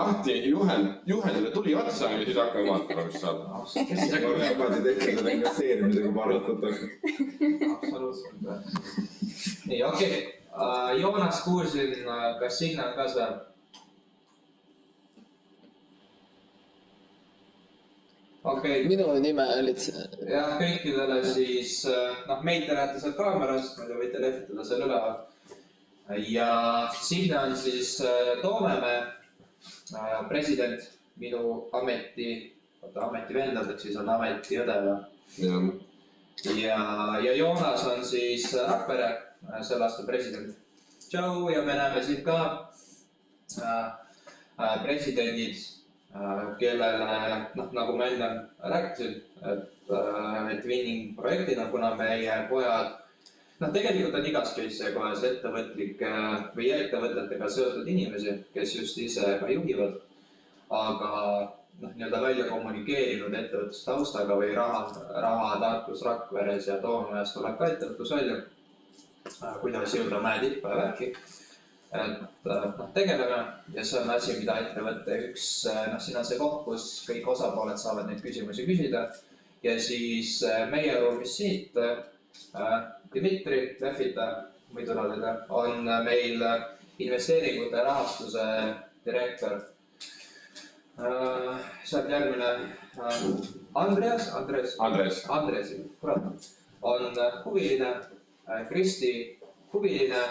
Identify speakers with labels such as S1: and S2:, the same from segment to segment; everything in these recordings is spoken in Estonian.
S1: lahti juhendile tuli otsa ja siis hakkame vaatama, mis saab.
S2: See on niimoodi tekkinud investeerimisega paratatakse.
S3: Absoluutselt. Nii, okei. Joonas, kuulsin, kas Signe on ka seal? Okay.
S4: Minu nime olid
S3: ja kõikidele siis, meid te näete seal kaamerast, te võite lehvitada seal üleval. Ja Signe on siis Toomemäe president, minu ametivendad, ehk siis on ametiõdeva. Ja Joonas on siis Rakvere selle aasta president. Tšau, ja me näeme siin ka presidendid, kellele, nagu ma enne rääkisin, et Winning projektina, kuna meie pojad, tegelikult on igas case kohes ettevõtlike või ettevõtetega seotud inimesi, kes just ise ka juhivad, aga nii-öelda välja kommunikeerinud ettevõtlustaustaga või rahatarkus Rakveres ja Toomemäes tuleb ka ettevõtlus välja, kuidas jõuda mäe tippa ja värki. Et tegeleme ja see on asi, mida ettevõtte üks, siin on see koht, kus kõik osapooled saavad neid küsimusi küsida. Ja siis meie ruumis siit, Dmitri Lefita, on meil investeeringute rahastuse direktor. Sealt järgmine Andres, kurat, on huviline, Kristi huviline,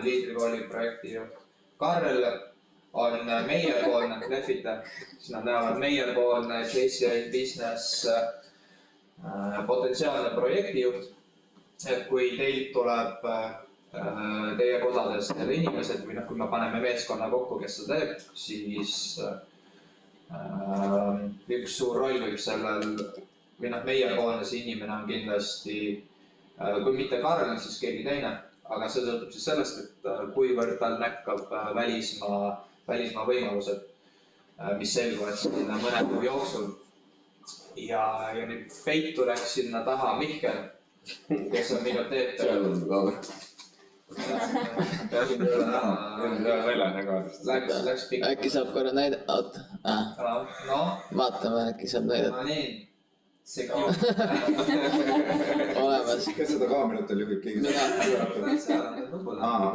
S3: liidrikooli projekti juht. Karl on meiepoolne Lefita, siis nad näevad meiepoolne JCI Business potentsiaalne projektijuht. Et kui teilt tuleb teie kodades inimesed või kui me paneme meeskonna kokku, kes seda teeb, siis üks suur roll võib sellel, või meiepoolne see inimene on kindlasti, kui mitte Karl, siis keegi teine. Aga see sõltub siis sellest, et kuivõrd tal näkkab välismaa võimalused, mis selguvad sinna mõne kuu jooksul. Ja nüüd peitu läks sinna taha Mihkel, kes on minu teete.
S1: Seal on kaamera.
S3: Läks pikk.
S4: Äkki saab korra näidata? Vaatame, äkki saab näidata.
S3: No nii. See ka
S4: olemas.
S2: Kes seda kaamerat oli juhib keegi? Tuli seal. Ma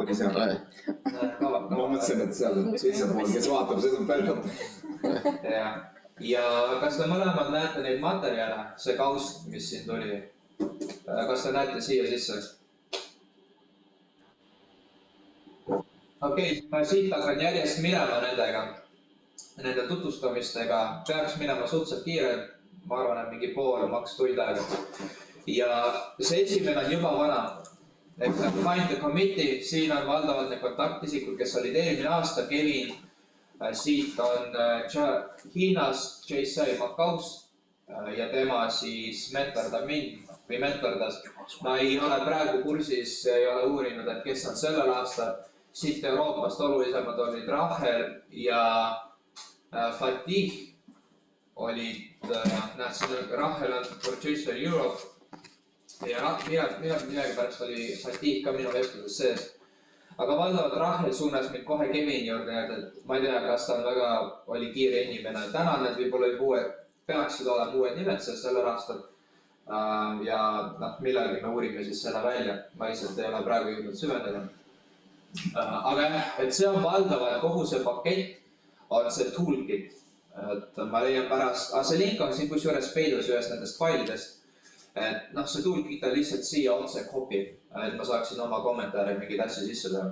S2: mõtlesin, et seal on teisel pool, kes vaatab, see on pärast.
S3: Ja kas te mõlemad näete neid materjale, see kaust, mis siin tuli? Kas te näete siia sisse? Okei, ma siit hakkan järjest minema nende tutvustamistega. Peaks minema suhteliselt kiirelt. Ma arvan, et mingi pool maks tund aega. Ja see esimene on juba vana. Find the committee, siin on valdavalt need kontaktisikud, kes olid eelmine aasta, Kevin. Siit on Hiinast JCI Macaust ja tema siis mentordas mind või mentordas. Ma ei ole praegu kursis, ei ole uurinud, et kes on sellel aastal. Siit Euroopast olulisemad olid Rahel ja Fatih. Olid, Rahel on for JCI Europe ja midagi pärast oli Fatih ka minu vestluses sees. Aga valdavalt Rahel suunas mind kohe Kevin juurde, et ma ei tea, kas ta on väga oli kiire inimene. Tänan, et võib-olla peaksid olema uued nimed sellel aastal. Ja millalgi me uurime siis seda välja. Ma lihtsalt ei ole praegu jõudnud süveneda. Aga et see on valdavalt kogu see pakett on see toolkit. Et ma leian pärast, see link on siin kusjuures peidus ühes nendest failidest. Et see toolkit on lihtsalt siia otse copy, et ma saaksin oma kommentaare mingeid asju sisse teha.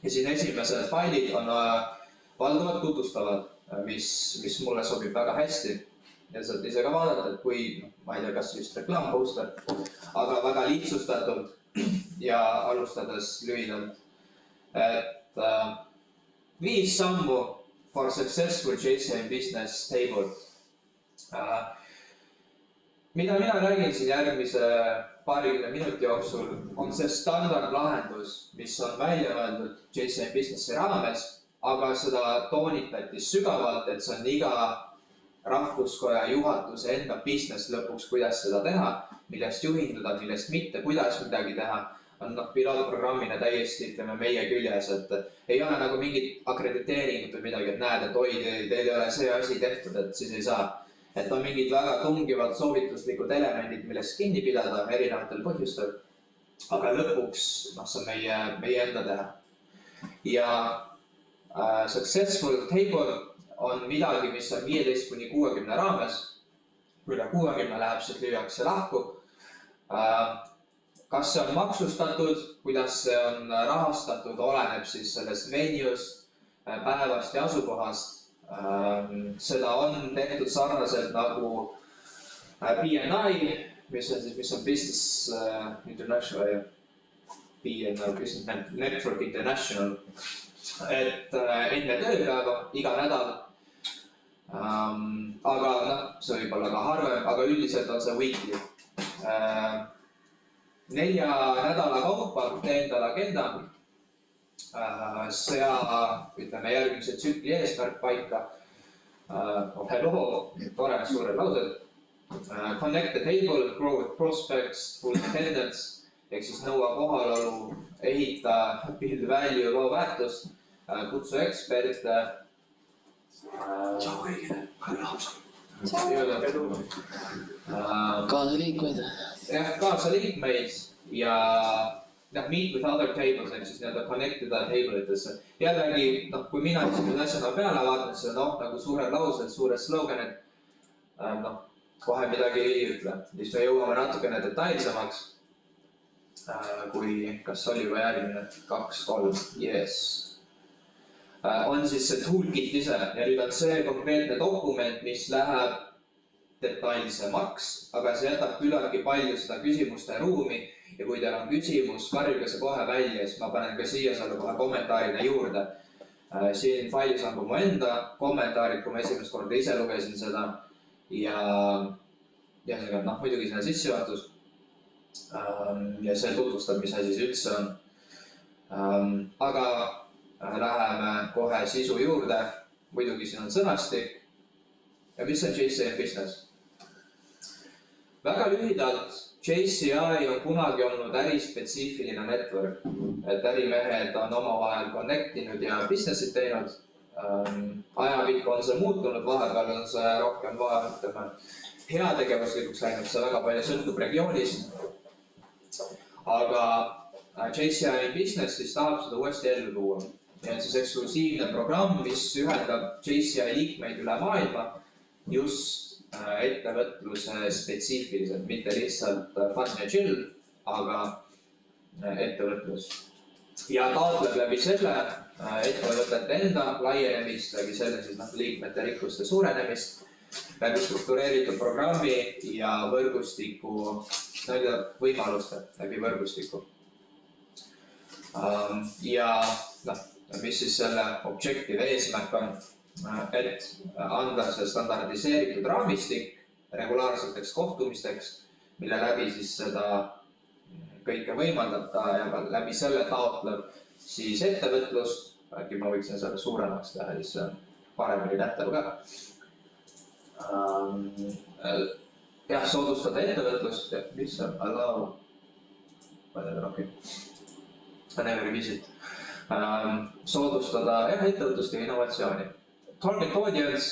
S3: Ja siin esimesed failid on valdavalt tutvustavad, mis mulle sobib väga hästi. Ja saad ise ka vaadata, et kui, ma ei tea, kas just reklaamposter, aga väga lihtsustatult ja alustades lühidalt. Et 5 sammu for successful JCI Business Table. Mida mina räägin siin järgmise 20 minuti jooksul, on see standardlahendus, mis on välja öeldud JCI Businessi raames, aga seda toonitati sügavalt, et see on iga rahvuskoja juhatuse enda business lõpuks, kuidas seda teha, millest juhinduda, millest mitte, kuidas midagi teha. on pilootprogrammina täiesti, ütleme, meie küljes, et ei ole nagu mingit akrediteeringut või midagi, et näed, et oi, teil ei ole see asi tehtud, et siis ei saa. Et on mingid väga tungivad soovituslikud elemendid, millest kinni pidada erinevatel põhjustel. Aga lõpuks see on meie enda teha. Ja successful table on midagi, mis on 15–60 raames. Üle 60 läheb, siis lüüakse lahku. Kas see on maksustatud, kuidas see on rahastatud, oleneb siis sellest venuest, päevast ja asukohast. Seda on tehtud sarnaselt nagu BNI, mis on Business International, Business Network International, et enne tööpäeva, iga nädal. Aga see võib olla ka harvem, aga üldiselt on see weekly. 4 nädala kaupa tee endale agenda. Sea, ütleme, järgmise tsükli eesmärk paika. Hello, tore, suured laused. Connect the table, grow with prospects, full attendance, ehk siis nõua kohalolu, ehita, build value, loo väärtust, kutsu eksperte.
S2: Tšau kõigile, Kalle Haapsalu.
S4: Kaasaliikmeid.
S3: Jah, kaasaliikmeid ja meet with other tables, ehk siis connect ida table itesse. Jällegi, kui mina esimesed asjana peale vaatan, siis nagu suured laused, suured sloganid, kohe midagi ei ütle. Siis me jõuame natukene detailsemaks, kui kas oli juba järgmine 2-3, yes. On siis see toolkit ise ja nüüd on see konkreetne dokument, mis läheb detailsemaks, aga see jätab küllaltki palju seda küsimuste ruumi. Ja kui teil on küsimus, karjuge see kohe välja, siis ma panen ka siia selle kohe kommentaarina juurde. Siin failis on mu enda kommentaarid, kui ma esimest korda ise lugesin seda ja muidugi sinna sissejuhatus ja see tutvustab, mis asi see üldse on. Aga läheme kohe sisu juurde, muidugi siin on sõnastik ja mis on JCI Business? Väga lühidalt, JCI on kunagi olnud ärispetsiifiline network, et ärimehed on omavahel connectinud ja businessid teinud. Ajapikku on see muutunud, vahepeal on see rohkem heategevuslikuks läinud, see väga palju sõltub regioonist. Aga JCI Business siis tahab seda uuesti ellu tuua. Ja on siis eksklusiivne programm, mis ühendab JCI liikmeid üle maailma just ettevõtluse spetsiifiliselt, mitte lihtsalt fun ja chill, aga ettevõtlus. Ja taotleb läbi selle ettevõtete enda laienemist, läbi selle siis liikmete rikkuste suurenemist, läbi struktureeritud programmi ja võrgustiku, võimaluste läbi võrgustiku. Ja mis siis selle objective eesmärk on? Et anda see standardiseeritud raamistik regulaarseteks kohtumisteks, mille läbi siis seda kõike võimaldab ja läbi selle taotleb siis ettevõtlust, äkki ma võiksin selle suuremaks teha, siis see on paremini nähtav ka. Jah, soodustada ettevõtlust, mis on allow, ma tean rohkem, never visit, soodustada ettevõtlust ja innovatsiooni. Target audience,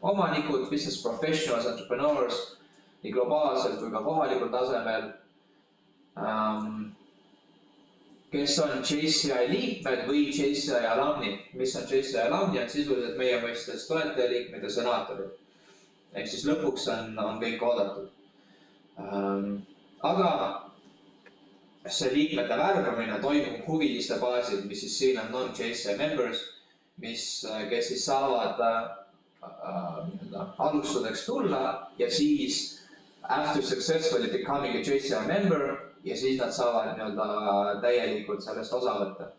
S3: omanikud, business professionals, entrepreneurs, nii globaalselt kui ka kohalikul tasemel, kes on JCI liikmed või JCI alumni. Mis on JCI alumni, on sisuliselt meie mõistes toetajaliikmed ja senaatorid. Ehk siis lõpuks on kõik oodatud. Aga see liikmete värbamine toimub huviliste baasil, mis siis siin on non-JCI members, kes siis saavad alustudeks tulla ja siis after successfully becoming a JCI member ja siis nad saavad täielikult sellest osa võtta.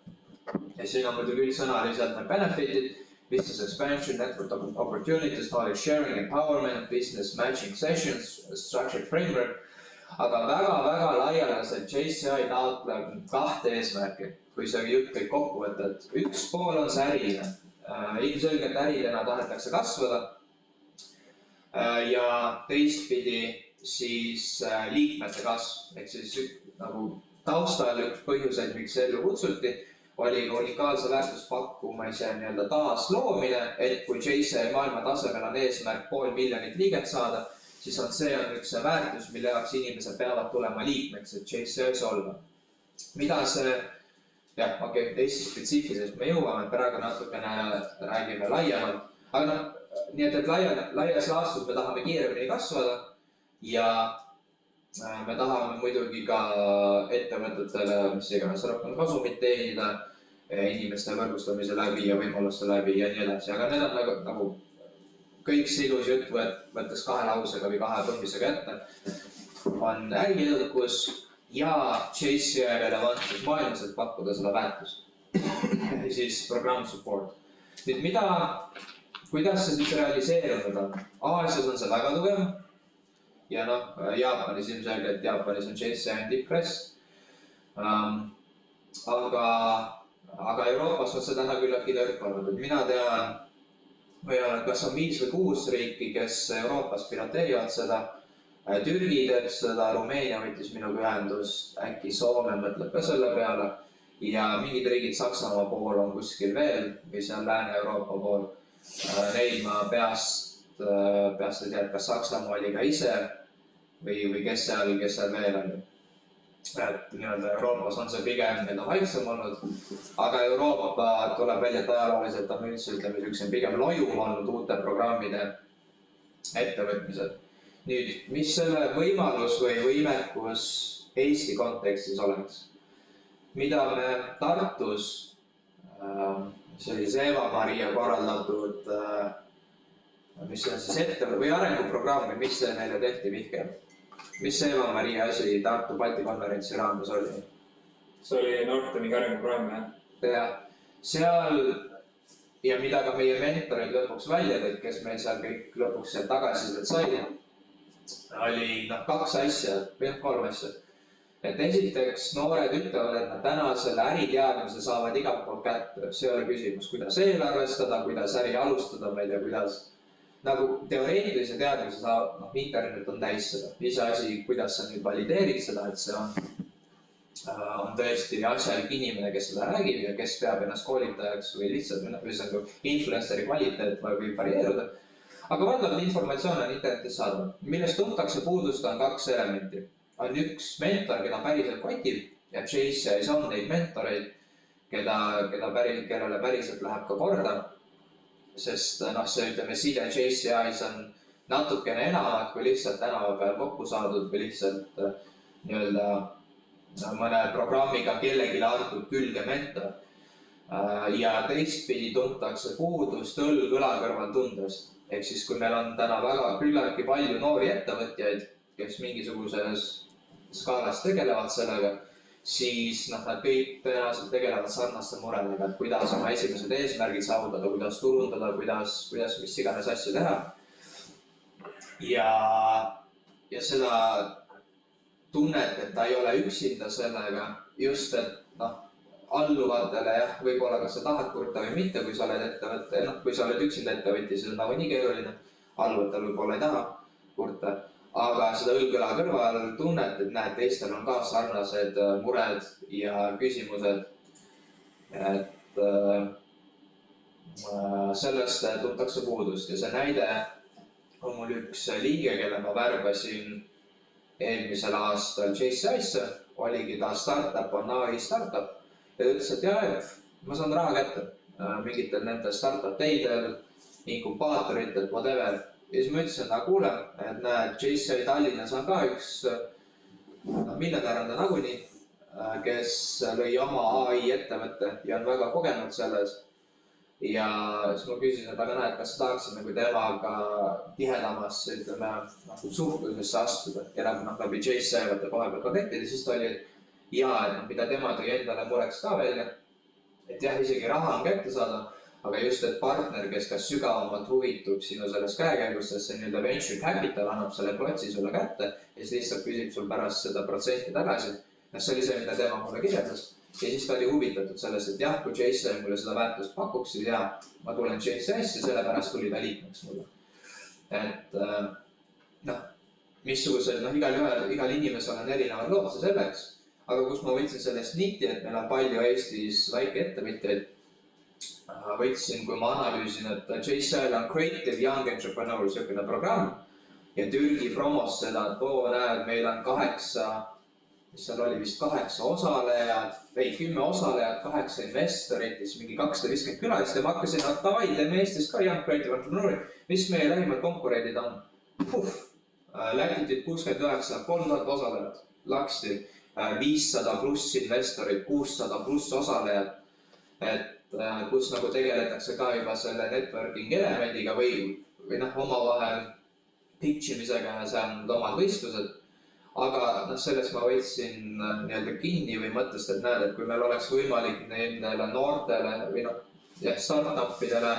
S3: Ja siin on muidugi üldsõnaliselt benefitid, business expansion, network opportunities, knowledge sharing, empowerment, business matching sessions, structured framework. Aga väga-väga laialaselt JCI taotleb 2 eesmärki, kui see jutt kõik kokku võtta, et üks pool on see äriline. Ilmselgelt äridena tahetakse kasvada ja teistpidi siis liikmete kasv, ehk siis nagu taustal üks põhjuseid, miks see ellu kutsuti, oli ka unikaalse väärtuspakkumise nii-öelda taasloomine, et kui JCI maailma tasemel on eesmärk 500 000 liiget saada, siis see on üks väärtus, mille jaoks inimesed peavad tulema liikmeks, et JCI-s olla. Mida see, jah, okei, Eesti spetsiifilisest me jõuame, praegu natukene räägime laiemalt, aga nii et laias laastus me tahame kiiremini kasvada ja me tahame muidugi ka ettevõtetele, mis iganes rohkem kasumit teenida, inimeste võrgustamise läbi ja võimaluste läbi ja nii edasi, aga need on nagu kõik see ilus jutt võttes 2 lausega või 2 põhjusega ette, on äriedukus ja JCI relevantsus maailmas, et pakkuda seda väärtust, siis program support. Nüüd kuidas see siis realiseerunud on? Aasias on see väga tugev ja Jaapanis ilmselgelt, Jaapanis on JCI tippress, aga Euroopas on see täna küllaltki nõrk olnud, et mina tean, kas on 5 või 6 riiki, kes Euroopas piloteerivad seda, Türgi teeb seda, Rumeenia võttis minuga ühendust, äkki Soome mõtleb ka selle peale ja mingid riigid Saksamaa pool on kuskil veel või seal Lääne-Euroopa pool. Neid ma peast ei tea, kas Saksamaa oli ka ise või kes seal veel oli. Et nii-öelda Euroopas on see pigem vaiksem olnud, aga Euroopa tuleb välja, et ajalooliselt on üldse, ütleme, pigem lojum olnud uute programmide ettevõtmised. Nüüd, mis selle võimalus või võimekus Eesti kontekstis oleks? Mida me Tartus, see oli Eva-Maria korraldatud, mis see on siis ettevõte või arenguprogramm või mis see neile tehti, Mihkel? Mis see Eva-Maria asi Tartu Balti konverentsi raames oli?
S5: See oli Nortoni arenguprogramm, jah?
S3: Ja seal ja mida ka meie mentorid lõpuks välja tõid, kes meil seal kõik lõpuks tagasisidet said, oli 2 asja või 3 asja. Et esiteks noored ütlevad, et nad täna selle äriteadmise saavad igalt poolt kätte. See oli küsimus, kuidas eelarvestada, kuidas äri alustada, ma ei tea, kuidas nagu teoreetilise teadmise saab, internet on täis seda. Iseasi, kuidas sa nüüd valideerid seda, et see on tõesti asjalik inimene, kes seda räägib ja kes peab ennast koolitajaks või lihtsalt influenceri kvaliteet võib varieeruda. Aga valdavalt informatsioon on internetis saadaval. Millest tuntakse puudust on 2 elementi. On üks mentor, keda päriselt kotib ja JCI-s on neid mentoreid, kellele päriselt läheb ka korda. Sest see side JCI-s on natukene enamat kui lihtsalt tänava peal kokku saadud või lihtsalt mõne programmiga kellegile antud külge mentor. Ja teistpidi tuntakse puudust õlg-õla kõrval tundest. Ehk siis, kui meil on täna väga küllaltki palju noori ettevõtjaid, kes mingisuguses skaalas tegelevad sellega, siis nad kõik tõenäoliselt tegelevad sarnaste muredega, et kuidas oma esimesed eesmärgid saavutada, kuidas turundada, kuidas mis iganes asju teha. Ja seda tunnet, et ta ei ole üksinda sellega, just et alluvatele, võib-olla kas sa tahad kurta või mitte, kui sa oled ettevõtte, kui sa oled üksinda ettevõtja, siis on nagu nii keeruline, alluvatel võib-olla ei taha kurta. Aga seda õlg-õla kõrval tunnet, et näed, teistel on ka sarnased mured ja küsimused. Et sellest tuntakse puudust ja see näide on mul üks liige, kelle ma värbasin eelmisel aastal JCI-sse, oligi ta startup, on AI startup ja ta ütles, et jah, ma saan raha kätte mingitel nende startup teidel, inkubaatoritel, whatever. Ja siis ma ütlesin, et kuule, et näed, JCI Tallinnas on ka üks miljonär on ta nagunii, kes lõi oma AI ettevõtte ja on väga kogenud selles. Ja siis ma küsisin, et aga näed, kas sa tahaksid nagu temaga tihedamasse, ütleme, suhtlusesse astuda ja läbi JCI võtta kohe peal kontaktid ja siis ta oli, et jaa, et mida tema tõi endale mureks ka välja, et jah, isegi raha on kätte saada, aga just, et partner, kes ka sügavamalt huvitub sinu selles käekäigust, sest see nii-öelda venture capital annab selle klotsi sulle kätte ja siis lihtsalt küsib sul pärast seda protsenti tagasi. See oli see, mida tema mulle kirjeldas. Ja siis ta oli huvitatud sellest, et jah, kui JCI mulle seda väärtust pakuks, siis jah, ma tulen JCI-sse, sellepärast tuli ta liikmeks mulle. Et missugused, igal inimesel on erinevad lood selleks, aga kus ma võtsin sellest niti, et meil on palju Eestis väikeettevõtjaid. Võtsin, kui ma analüüsin, et JCL on Creative Young Entrepreneur selline programm ja Türgi promos seda, et näed, meil on 8 osalejat, 10 osalejat, 8 investorit, siis mingi 250 külalist ja ma hakkasin, et davai, teeme Eestis ka Young Creative Entrepreneur, mis meie lähimad konkurendid on? Lätitid 69, 3000 osalejat, Laksti 500 pluss investorid, 600 pluss osalejad, et kus nagu tegeletakse ka juba selle networking elemendiga või omavahel pitchimisega ja seal on omad võistlused. Aga sellest ma võtsin nii-öelda kinni või mõttest, et näed, et kui meil oleks võimalik nendele noortele või startupidele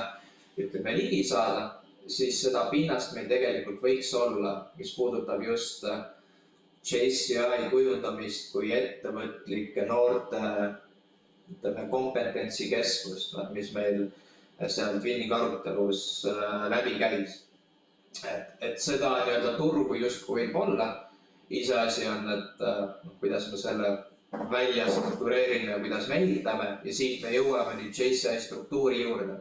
S3: ütleme ligi saada, siis seda pinnast meil tegelikult võiks olla, mis puudutab just JCI kujundamist kui ettevõtlike noorte kompetentsikeskust, mis meil seal Twinning arutelus läbi käis. Et seda nii-öelda turgu justkui võib olla. Iseasi on, et kuidas me selle välja struktureerime ja kuidas me ehitame ja siit me jõuame nüüd JCI struktuuri juurde.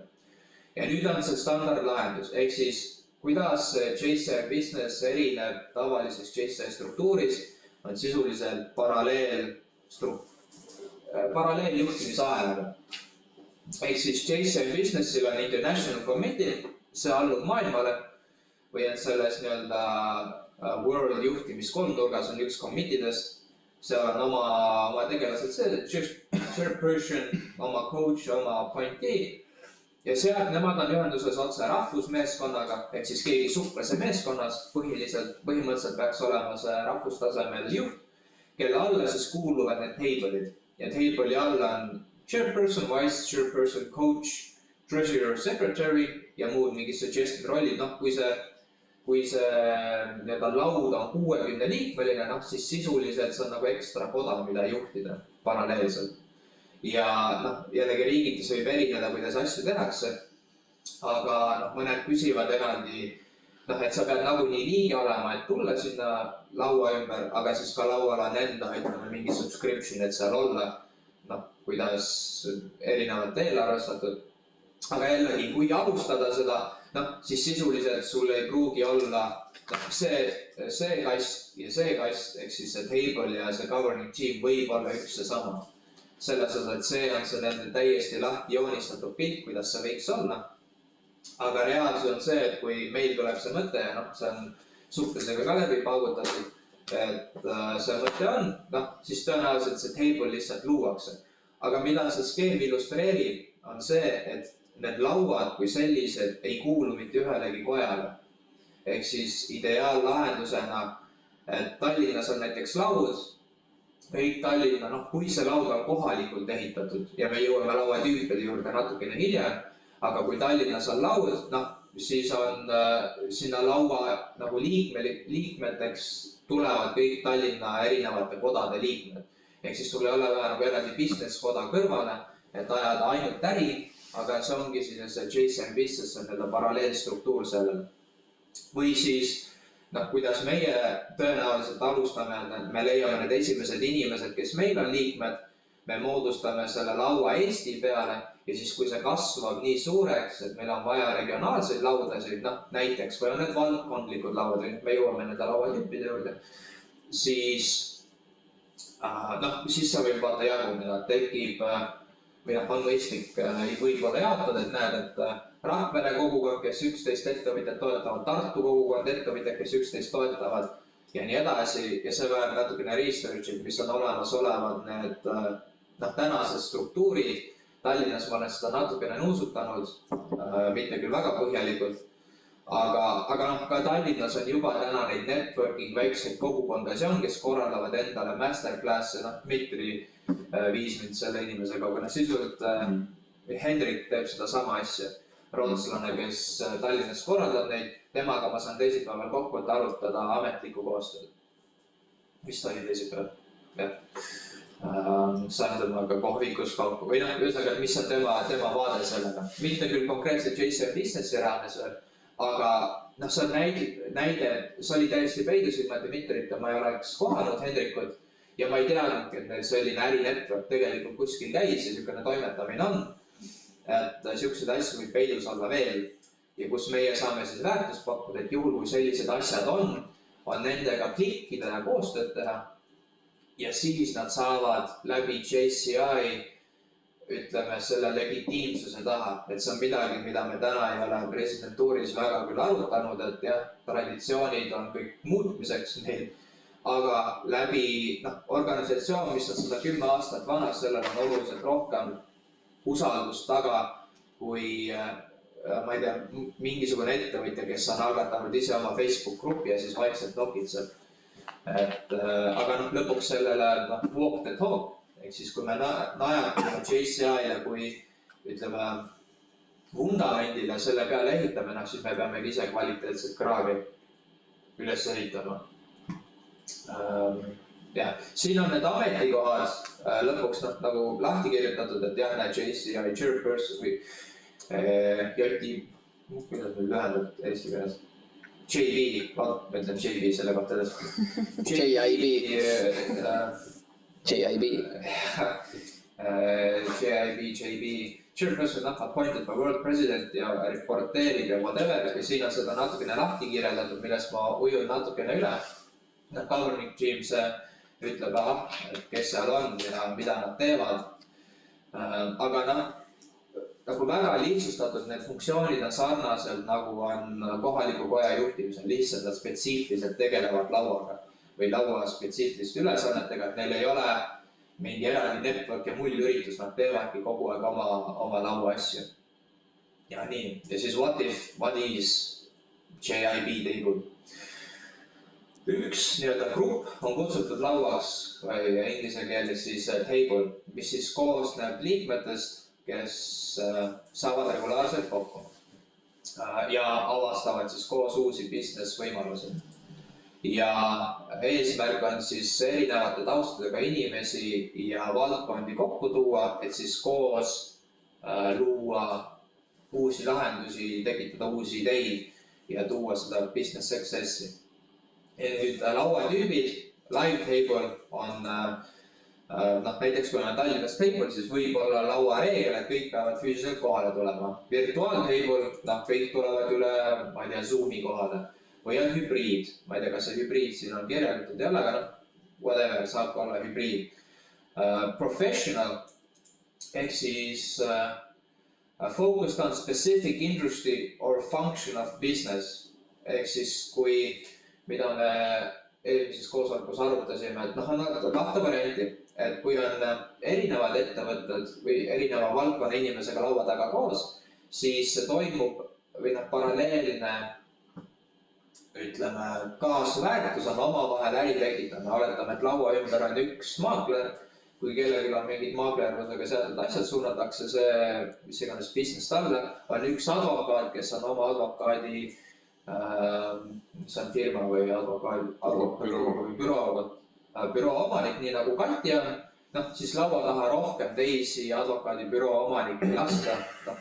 S3: Ja nüüd on see standardlahendus, ehk siis kuidas JCI business erineb tavalisest JCI struktuuris, on sisuliselt paralleeljuhtimisahelaga. Ehk siis JCI businessil on international committee, see allub maailmale või on selles nii-öelda world juhtimiskolmnurgas on üks committeedest, seal on oma tegelased, chairperson, oma coach, oma appointee ja sealt nemad on ühenduses otse rahvusmeeskonnaga, ehk siis keegi suhtlase meeskonnas põhimõtteliselt peaks olema see rahvustasemel juht, kelle alla siis kuuluvad need table'id ja table'i alla on chairperson, vice chairperson, coach, treasurer, secretary ja muud mingid suggested rollid, kui see nii-öelda laud on 60 liikmeline, siis sisuliselt see on nagu ekstra koda, mida juhtida paralleelselt. Ja jällegi riigitis võib erineda, kuidas asju tehakse, aga mõned küsivad eraldi, et sa pead nagunii liige olema, et tulla sinna laua ümber, aga siis ka laual on enda, ütleme, mingi subscription, et seal olla, kuidas erinevalt eelarvestatud. Aga jällegi, kui alustada seda, siis sisuliselt sul ei pruugi olla see kast ja see kast, ehk siis see table ja see governing team võib olla üks ja sama. Selles osas, et see on see nende täiesti lahti joonistatud pilt, kuidas see võiks olla. Aga reaalsus on see, et kui meil tuleb see mõte ja see on suhtlusega ka läbi paugutatud, et see mõte on, siis tõenäoliselt see table lihtsalt luuakse. Aga mida see skeem illustreerib, on see, et need lauad kui sellised ei kuulu mitte ühelegi kojale. Ehk siis ideaallahendusena, et Tallinnas on näiteks laud, kõik Tallinna, kui see laud on kohalikult ehitatud ja me jõuame lauatüüpide juurde natukene hiljem, aga kui Tallinnas on laud, siis on sinna laua nagu liikmeteks tulevad kõik Tallinna erinevate kodade liikmed. Ehk siis sul ei ole vaja nagu eraldi business koda kõrvale, et ajada ainult äri, aga see ongi see JCI business on nii-öelda paralleelstruktuur sellele. Või siis, kuidas meie tõenäoliselt alustame, me leiame need esimesed inimesed, kes meil on liikmed, me moodustame selle laua Eesti peale ja siis, kui see kasvab nii suureks, et meil on vaja regionaalseid laudasid, näiteks, või on need valdkondlikud lauad, me jõuame nende lauatüüpide juurde, siis see võib vaata jaguneda, tekib või on mõistlik võib-olla jaotada, et näed, et Rakvere kogukond, kes 11 ettevõtjad toetavad, Tartu kogukond ettevõtjad, kes 11 toetavad ja nii edasi ja see vajab natukene research'id, mis on olemasolevad need tänased struktuurid. Tallinnas ma olen seda natukene nuusutanud, mitte küll väga põhjalikult, aga ka Tallinnas on juba täna neid networking väikseid kogukondasi on, kes korraldavad endale masterclass'e, Dmitri viis mind selle inimesega, aga sisuliselt Hendrik teeb seda sama asja. Rootslane, kes Tallinnas korraldab neid, temaga ma saan teisipäeval kokku, et arutada ametlikku koostööd. Mis ta oli teisipäeval? Saan temaga kohvikus kokku või ühesõnaga, mis on tema vaade sellega. Mitte küll konkreetselt JCI businessi raames veel, aga see on näide, see oli täiesti peidusilma Dmitrit ja ma ei oleks kohanud Hendrikut ja ma ei teadnudki, et neil selline ärinetwork tegelikult kuskil käis ja niisugune toimetamine on. Et siukseid asju võib peidus olla veel ja kus meie saame siis väärtust pakkuda, et juhul kui sellised asjad on nendega klikkida ja koostööd teha. Ja siis nad saavad läbi JCI, ütleme, selle legitiimsuse taha, et see on midagi, mida me täna ei ole presidentuuris väga küll arutanud, et jah, traditsioonid on kõik muutmiseks meil, aga läbi organisatsioon, mis on 110 aastat vana, sellel on oluliselt rohkem usaldust taga kui ma ei tea, mingisugune ettevõtja, kes on algatanud ise oma Facebook grupi ja siis vaikselt nokitseb. Aga lõpuks sellele walk the talk, ehk siis kui me najatame JCI-le kui ütleme vundamendile selle peale ehitame, siis me peamegi ise kvaliteetset kraavi üles ehitama. Ja, siin on need ametikohad lõpuks nagu lahti kirjutatud, et jah, need JCI chairperson või JT, kuidas meil lühendab eesti keeles? JB, ma ütlen JB selle kohta edasi. JB, chairperson appointed by world president ja reporteerib ja whatever, ja siin on seda natukene lahti kirjeldatud, millest ma ujun natukene üle. Governing team see ütleb, et kes seal on ja mida nad teevad. Aga nagu väga lihtsustatud, need funktsioonid on sarnaselt nagu on kohaliku koja juhtimisel, lihtsalt nad spetsiifiliselt tegelevad lauaga või laua spetsiifiliste ülesannetega, et neil ei ole mingi eraldi network ja mullüritus, nad teevadki kogu aeg oma laua asju. Ja nii, ja siis what is JIB table? Üks nii-öelda grupp on kutsutud lauaks või inglise keeles siis table, mis siis koosneb liikmetest, kes saavad regulaarselt kokku ja avastavad siis koos uusi business võimalusi. Ja eesmärk on siis erinevate taustadega inimesi ja valdkondi kokku tuua, et siis koos luua uusi lahendusi, tekitada uusi ideid ja tuua seda business successi. Ja nüüd lauatüübid, live table on näiteks kui on Tallinnas table, siis võib olla lauareegel, et kõik peavad füüsiliselt kohale tulema. Virtuaaltable, kõik tulevad üle, ma ei tea, Zoomi kohale. Või on hübriid, ma ei tea, kas see hübriid siin on kirjeldatud ei ole, aga whatever, saab ka olla hübriid. Professional, ehk siis focused on specific industry or function of business. Ehk siis kui, mida me eelmises koosolekus arutasime, et on kahte varianti. Et kui on erinevad ettevõtted või erineva valdkonna inimesega laua taga koos, siis see toimub või paralleelne, ütleme, kaasväärtus on omavahel äri tekitama. Oletame, et laua ümber on üks maakler, kui kellelgi on mingid maaklerlusega seotud asjad, suunatakse see, mis iganes business talle, on üks advokaat, kes on oma advokaadi, see on firma või büroo omanik, nii nagu Kati on, siis laua taha rohkem teisi advokaadibüroo omanikke lasta,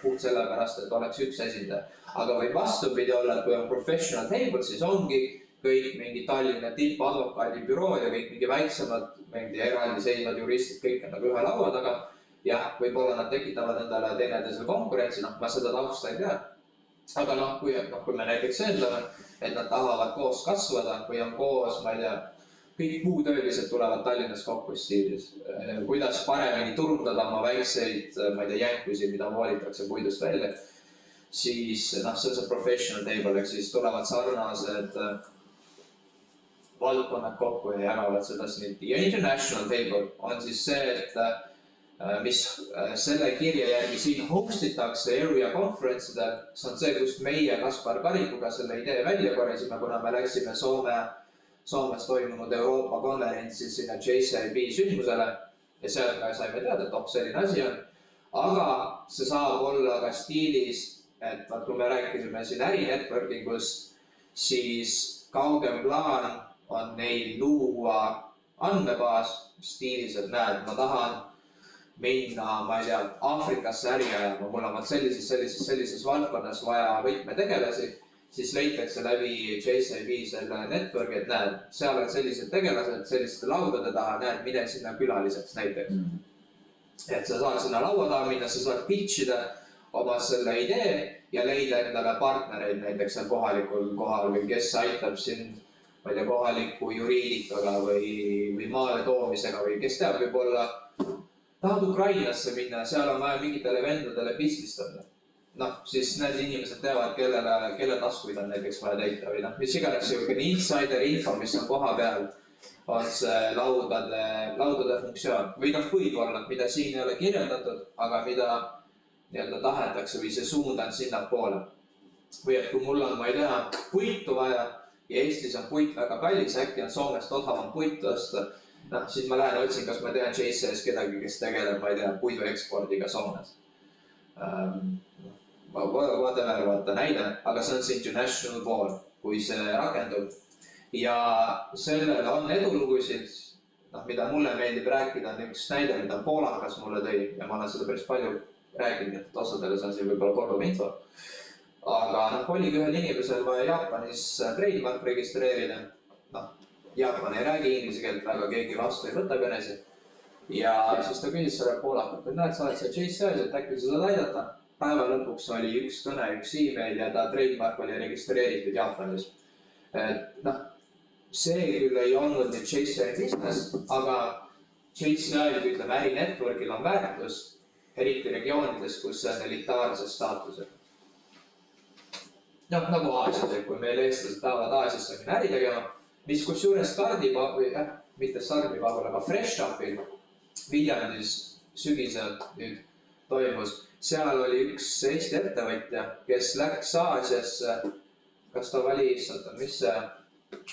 S3: puht sellepärast, et oleks üks esindaja. Aga võib vastupidi olla, et kui on professional table, siis ongi kõik mingi Tallinna tippadvokaadibüroo ja kõik mingi väiksemad, mingi eraldi seisvad juristid, kõik on nagu ühe laua taga. Jah, võib-olla nad tekitavad endale teineteisel konkurentsi, ma seda tausta ei tea. Aga kui me näiteks eeldame, et nad tahavad koos kasvada või on koos, ma ei tea, kõik puutöölised tulevad Tallinnas kokku stiilis. Kuidas paremini turundada oma väikseid, ma ei tea, jänkusi, mida voolitakse puidust välja, siis see on see professional table, ehk siis tulevad sarnased valdkonnad kokku ja jagavad seda sniti. Ja international table on siis see, et mis selle kirja järgi siin hostitakse area conference'idel, see on see, kust meie Kaspar Karikuga selle idee välja korjasime, kuna me läksime Soomes toimunud Euroopa konverentsi sinna JCIB sündmusele ja seal ka saime teada, et selline asi on. Aga see saab olla ka stiilis, et kui me rääkisime siin ärinetworkingust, siis kaugem plaan on neil luua andmebaas stiilis, et näed, ma tahan minna, ma ei tea, Aafrikasse äri ajama, mul on sellises valdkonnas vaja võtmetegelasi siis leitakse läbi JCB selle network'i, et näed, seal on sellised tegelased, selliste laudade taha, näed, mine sinna külaliseks näiteks. Et sa saad sinna laua taha minna, sa saad pitch ida oma selle idee ja leida endale partnereid näiteks seal kohalikul kohal või kes aitab sind, ma ei tea, kohaliku juriidikaga või maale toomisega või kes teab, võib-olla tahad Ukrainasse minna, seal on vaja mingitele vendadele pististada. Noh, siis need inimesed teavad, kelle taskuid on näiteks vaja täita või noh, mis iganes selline insider info, mis on koha peal, on see laudade funktsioon. Või noh, võib-olla, mida siin ei ole kirjeldatud, aga mida nii-öelda tahetakse või see suund on sinna poole. Või et kui mul on, ma ei tea, puitu vaja ja Eestis on puit väga kallis, äkki on Soomest odavam puitu osta, noh, siis ma lähen otsin, kas ma tean JCS kedagi, kes tegeleb, ma ei tea, puidu ekspordiga Soomes. Whatever, vaata näide, aga see on see international pool, kui see rakendub. Ja sellele on edulugusid, noh, mida mulle meeldib rääkida, on üks näide, mida poolakas mulle tõi ja ma olen seda päris palju rääkinud, et osadele see on siin võib-olla korduv info. Aga noh, oligi ühel inimesel vaja Jaapanis trademark registreerida. Noh, Jaapan ei räägi inglise keelt, väga keegi vastu ei võta kõnesid. Ja siis ta küsis selle poolakat, et näed, sa oled see JCS, et äkki sa saad aidata. Päeva lõpuks oli üks kõne, üks email ja ta trademark oli registreeritud Jaapanis. Noh, see küll ei olnud nüüd JCI business, aga JCI, ütleme, äri network'il on väärtus, eriti regioonides, kus see on elitaarse staatusega. Noh, nagu Aasias, kui meil eestlased tahavad Aasiasse minna äri tegema, mis kusjuures mitte Stardipahul, aga Fresh Shopil Viljandis sügisel nüüd toimus. Seal oli üks Eesti ettevõtja, kes läks Aasiasse, kas ta valis, mis see,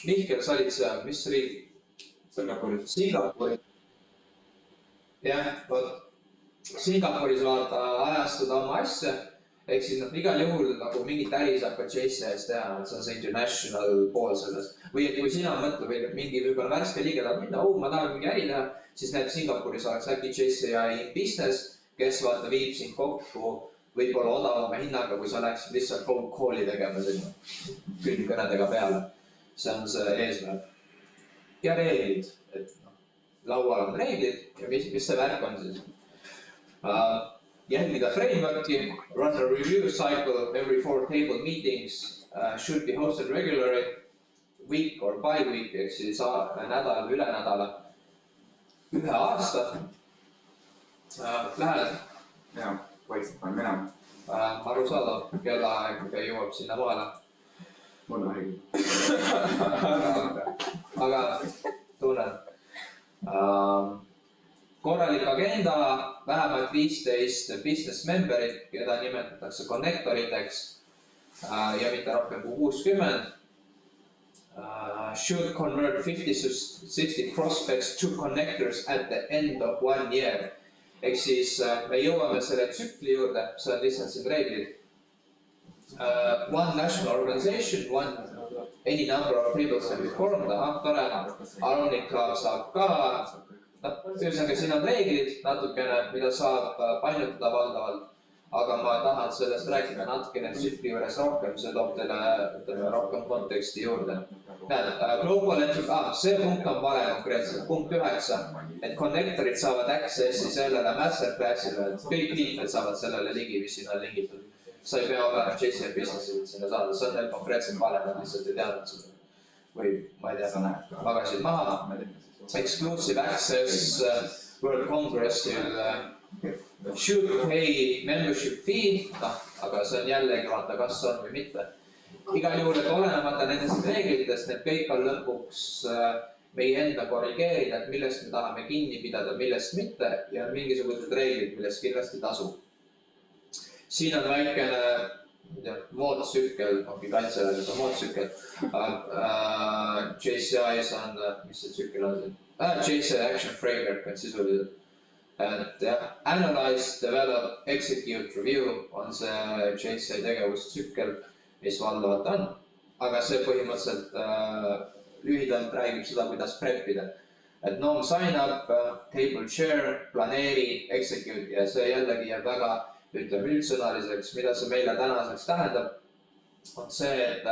S3: Mihkel, sa olid seal, mis riigi? Singapuri. Jah, Singapuris vaata ajastada oma asja, ehk siis noh, igal juhul nagu mingit äri saab ka JCS teha, et see on see international pool sellest. Või et kui sina mõtled või mingi võib-olla värske liige tahab minna, ma tahan mingi äri teha, siis näeb Singapuris oleks äkki JCI business, kes vaata viib sind kokku võib-olla odavama hinnaga, kui sa läheksid lihtsalt cold call'i tegema sinna külmkõnedega peale. See on see eesmärk. Ja reeglid, et laual on reeglid ja mis see värk on siis? Jälgida framework'i, run a review cycle every 4 table meetings, should be hosted regularly, week or bi-week, ehk siis nädal, üle nädala, 1 aasta. Lähed?
S2: Jaa, vaikselt olen minema.
S3: Arusaadav, kellaaeg jõuab sinna maale.
S2: Mul on õige.
S3: Aga tunnen. Korralik agenda, vähemalt 15 business memberit, keda nimetatakse connectoriteks ja mitte rohkem kui 60. Should convert 50-60 prospects to connectors at the end of 1 year. Ehk siis me jõuame selle tsükli juurde, see on lihtsalt siin reeglid. One national organization, any number of people can be formed, tore, Aronic Club saab ka. Ühesõnaga siin on reeglid natukene, mida saab painutada valdavalt, aga ma tahan sellest rääkida natukene tsükli juures rohkem, see toob teile rohkem konteksti juurde. See punkt on vale konkreetselt, punkt 9, et connectorid saavad accessi sellele masterclassile, et kõik liikmed saavad sellele ligi, mis sinna on lingitud. Sa ei pea olema JCI businessit sinna saada, see on neil konkreetselt vale, nad lihtsalt ei teadnud seda. Või ma ei tea, magasid maha. Exclusive access World Congressil should pay membership fee, aga see on jällegi vaata, kas on või mitte. Igal juhul, et olenemata nendest reeglitest, need kõik on lõpuks meie enda korrigeerida, et millest me tahame kinni pidada, millest mitte ja mingisugused reeglid, millest kindlasti tasub. Siin on väikene mootsükkel, ongi kaitseväelis on mootsükkel. JCI's on, mis see tsükkel on siin? JCI Action Framework on sisuliselt. Et analyze, develop, execute, review on see JCI tegevustsükkel, mis valdavalt on. Aga see põhimõtteliselt lühidalt räägib seda, kuidas preppida. Et norm sign up, table share, planeeri, execute ja see jällegi jääb väga üldsõnaliseks, mida see meile tänaseks tähendab. on see, et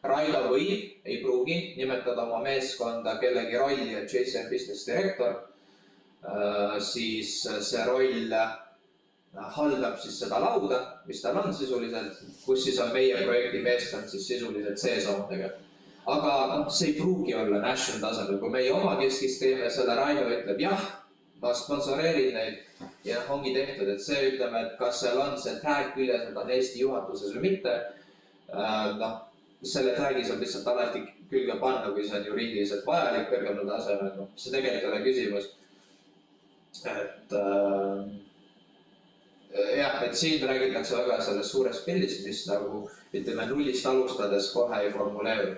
S3: Raido võib, ei pruugi nimetada oma meeskonda kellegi rolli, et JCM Business Director, siis see roll haldab siis seda lauda, mis tal on sisuliselt, kus siis on meie projekti meeskond siis sisuliselt sees omadega. Aga see ei pruugi olla national tasemel, kui meie omakeskis teeme selle, Raido ütleb jah, ma sponsoreerin neid ja ongi tehtud, et see ütleme, et kas seal on see tag küljes, et on Eesti juhatuses või mitte. Selle tagi saab lihtsalt alati külge panna, kui see on juriidiliselt vajalik kõrgemal tasemel. See tegelikult ei ole küsimus. Et siin räägitakse väga sellest suurest pildist, mis nagu ütleme nullist alustades kohe ei formuleeru.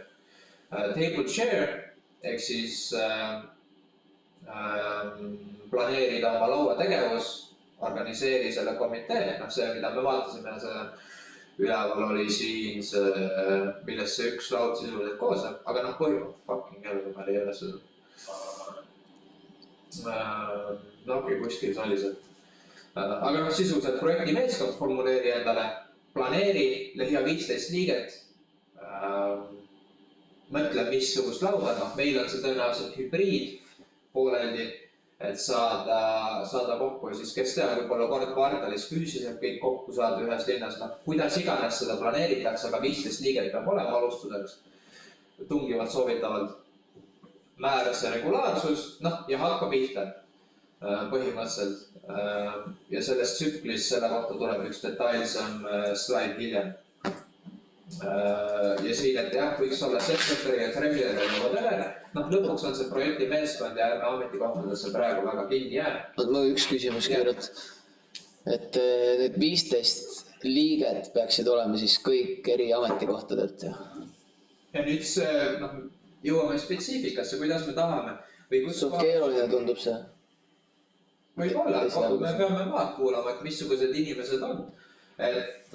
S3: Table share ehk siis planeerida oma laua tegevus, organiseeri selle komitee, see, mida me vaatasime, see üleval oli siin see, millest see üks laud sisuliselt koosneb, aga fucking hell, kui meil ei ole seda. Kuskil see oli see. Aga sisuliselt projekti meeskond formuleeri endale, planeeri, lehia 15 liiget, mõtle, missugust lauda, meil on see tõenäoliselt hübriid pooleldi, et saada kokku ja siis kes teab, võib-olla kord kvartalis füüsiliselt kõik kokku saada ühes linnas, kuidas iganes seda planeeritakse, aga 15 liiget peab olema alustuseks, tungivalt soovitavalt, määrase regulaarsus, ja hakka pihta põhimõtteliselt ja selles tsüklis selle kohta tuleb üks detailsem slaid hiljem. Ja siin, et jah, võiks olla sekretari ja tremmileri ja whatever. Lõpuks on see projekti meeskond ja ärme ametikohtadesse praegu väga kinni jää.
S4: Ma üks küsimus keerut. Et need 15 liiget peaksid olema siis kõik eri ametikohtadelt.
S3: Ja nüüd jõuame spetsiifikasse, kuidas me tahame.
S4: Suht keeruline tundub see.
S3: Võib-olla, me peame maad kuulama, et missugused inimesed on. Et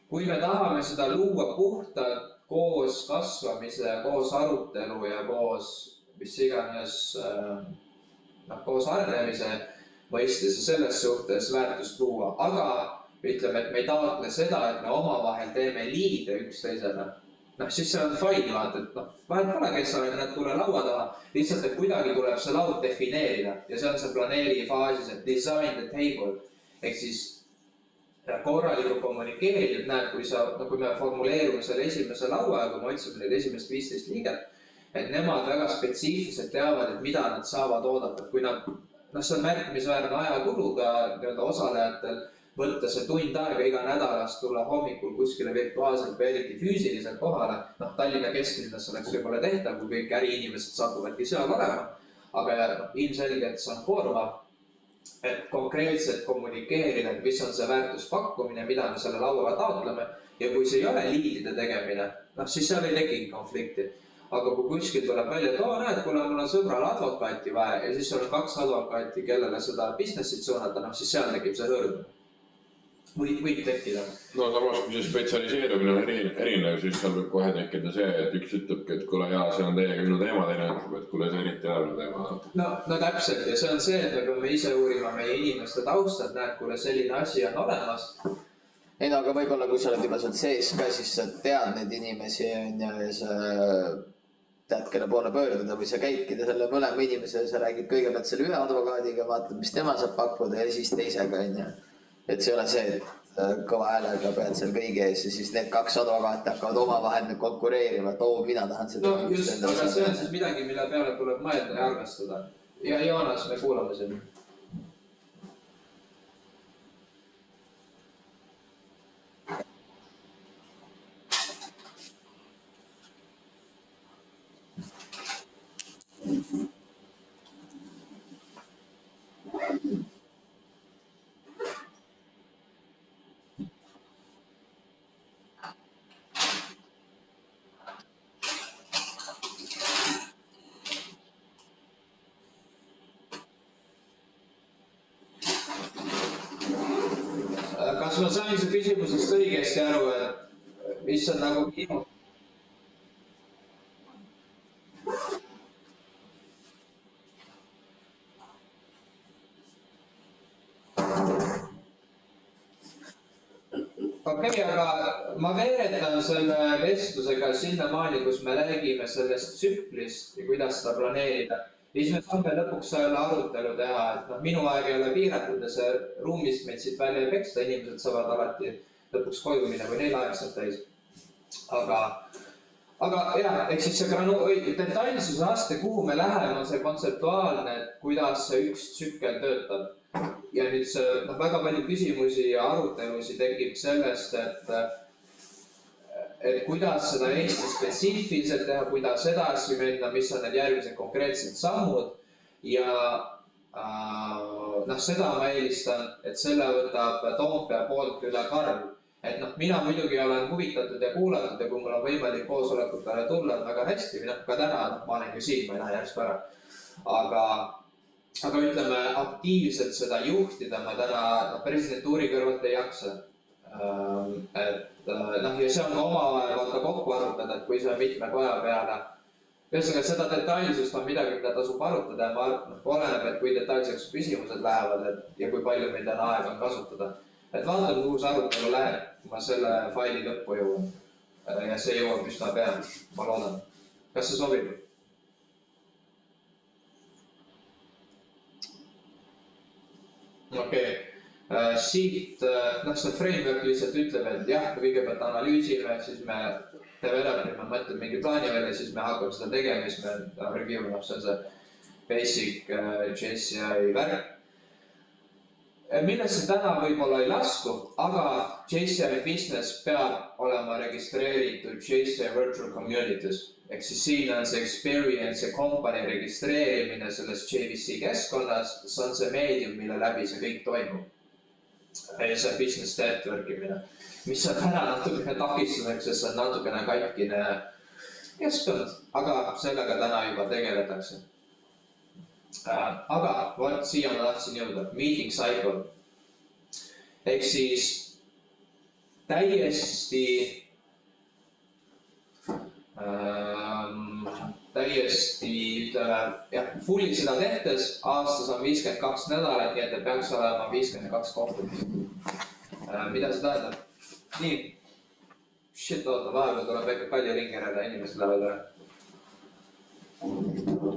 S3: kui me tahame seda luua puhtalt koos kasvamise, koos arutelu ja koos mis iganes koos arenemise mõistes ja selles suhtes väärtust luua, aga ütleme, et me ei taotle seda, et me omavahel teeme liide üksteisele. Siis see on fine, vaata, et vahet pole, kes sa oled, nad tule laua taha, lihtsalt, et kuidagi tuleb see laud defineerida ja see on see planeeri faasis, et design the table, ehk siis korralikult kommunikeerida, et näed, kui me formuleerume selle esimese laua ja kui me otsime neid esimest 15 liiget, et nemad väga spetsiifiliselt teavad, et mida nad saavad oodata, et kui nad, see on märkimisväärne ajakuluga osalejatel, võtta see tund aega iga nädalast tulla hommikul kuskile virtuaalselt või eriti füüsiliselt kohale. Tallinna kesklinnas oleks võib-olla tehtav, kui kõik äriinimesed satuvadki seal olema, aga ilmselgelt see on koormav, et konkreetselt kommunikeerida, et mis on see väärtuspakkumine, mida me selle lauaga taotleme ja kui see ei ole liidide tegemine, siis seal ei tekigi konflikti. Aga kui kuskil tuleb välja, et näed, kuule, mul on sõbral advokaati vaja ja siis on 2 advokaati, kellele seda businessit suunata, siis seal tekib see hõõrd. Võib tekkida.
S1: Samas, kui see spetsialiseerumine on erinev, siis seal võib kohe tekkida see, et üks ütlebki, et kuule, jaa, see on teiega minu teema, teine ütleb, et kuule, see eriti ei ole teema.
S3: No täpselt ja see on see, et me peame ise uurima meie inimeste taustad, näed, kuule, selline asi on olemas.
S4: Ei, aga võib-olla, kui sa oled juba seal sees ka, siis sa tead neid inimesi ja sa tead, kelle poole pöörduda või sa käidki selle mõlema inimese ja sa räägid kõigepealt selle ühe advokaadiga, vaatad, mis tema saab pakkuda ja siis teisega, et see ei ole see, et kõva häälega pead seal kõigi ees ja siis need 2 advokaati hakkavad omavahel konkureerima, et mina tahan seda.
S3: No just, aga see on siis midagi, mille peale tuleb mõelda ja arvestada. Ja Joonas, me kuulame siin. Kas ma sain su küsimusest õigesti aru, et mis on nagu minu? okei, aga ma veeretan selle vestlusega sinnamaani, kus me räägime sellest tsüklist ja kuidas seda planeerida. Ja siis me saame lõpuks selle arutelu teha, et minu aeg ei ole piiratud ja see ruumist meid siit välja ei peksta, inimesed saavad alati lõpuks koju minna, kui neil aeg saab täis. Aga jah, ehk siis see detailsuse aste, kuhu me läheme, on see kontseptuaalne, et kuidas see üks tsükkel töötab. Ja nüüd see väga palju küsimusi ja arutelusi tekib sellest, et kuidas seda Eesti spetsiifiliselt teha, kuidas edasi minna, mis on need järgmised konkreetsed sammud. Ja seda ma eelistan, et selle võtab Toompea poolt üle Karl. Et mina muidugi olen huvitatud ja kuulatud ja kui mul on võimalik koosolekutele tulla, väga hästi, ka täna ma olen ju siin, ma ei lähe järsku ära. Aga ütleme, aktiivselt seda juhtida ma täna presidentuuri kõrvalt ei jaksa. Ja see on ka omavahel kokku arutada, et kui see on mitme koja peale. Ühesõnaga, seda detailsust on midagi, mida tasub arutada ja ma oleneb, et kui detailseks küsimused lähevad ja kui palju meil täna aega on kasutada. Et vaatame, kuhu see arutelu läheb, kui ma selle faili lõppu jõuan. Ja see jõuab üsna pea, ma loodan. Kas see sobib? Okei. Siit, see framework lihtsalt ütleb, et jah, kõigepealt analüüsime, siis me developime, mõtleme mingi plaani välja, siis me hakkame seda tegema, siis me review'ime, see on see basic JCI värk. Millesse täna võib-olla ei lasku, aga JCI business peab olema registreeritud JCI virtual communities. Ehk siis siin on see experience ja company registreerimine selles JVC keskkonnas, see on see meedium, mille läbi see kõik toimub. Ja see business network imine, mis on täna natukene takistuseks, sest see on natukene katkine keskkond, aga sellega täna juba tegeletakse. Aga vot siia ma tahtsin jõuda, meeting cycle. Ehk siis täiesti, ütleme, fulli seda tehtes aastas on 52 nädalat, nii et peaks olema 52 kohtumist. Mida see tähendab? Nii, shit, oota, vahepeal tuleb ikka palju ringi järele, inimesed lähevad ära.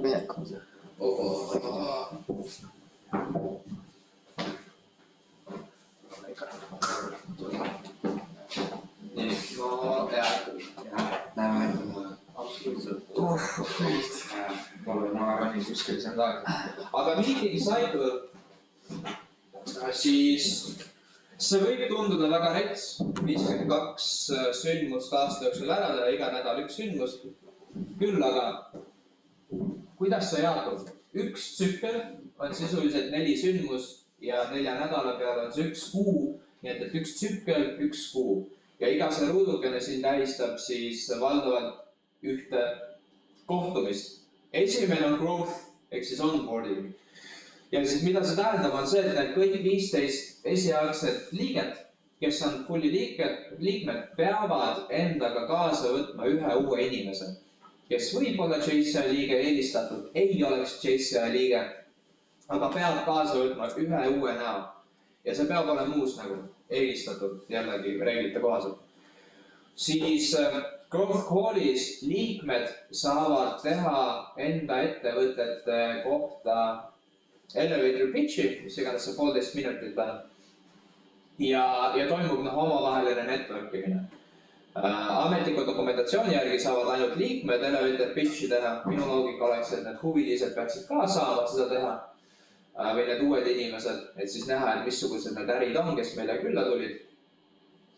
S4: Minekum see.
S3: Nii, no absoluutselt. Ma arvan, kuskil see on taga. Aga meeting cycle, siis see võib tunduda väga rets, 52 sündmust aasta jooksul ära teha, iga nädal üks sündmus. Küll aga kuidas see jaatub? Üks tsükkel on sisuliselt 4 sündmust ja 4 nädala peale on see 1 kuu, nii et üks tsükkel, 1 kuu. Ja iga see ruudukene siin tähistab siis valdavalt ühte kohtumist. Esimene on growth, ehk siis onboarding. Ja siis mida see tähendab on see, et need kõik 15 esialgset liiget, kes on fulli liikmed, peavad endaga kaasa võtma ühe uue inimese. Kes võib olla JCI liige eelistatud, ei oleks JCI liige, aga peab kaasa võtma ühe uue näo. Ja see peab olema uus nagu eelistatud jällegi reeglite kohaselt. Siis Growth Callis liikmed saavad teha enda ettevõtete kohta elevator pitchi, mis iganes see 1,5 minutit on. Ja toimub omavaheline network imine. Ametliku dokumentatsiooni järgi saavad ainult liikmed elevator pitchi teha. Minu loogika oleks, et need huvilised peaksid ka saama seda teha. Või need uued inimesed, et siis näha, et missugused need ärid on, kes meile külla tulid.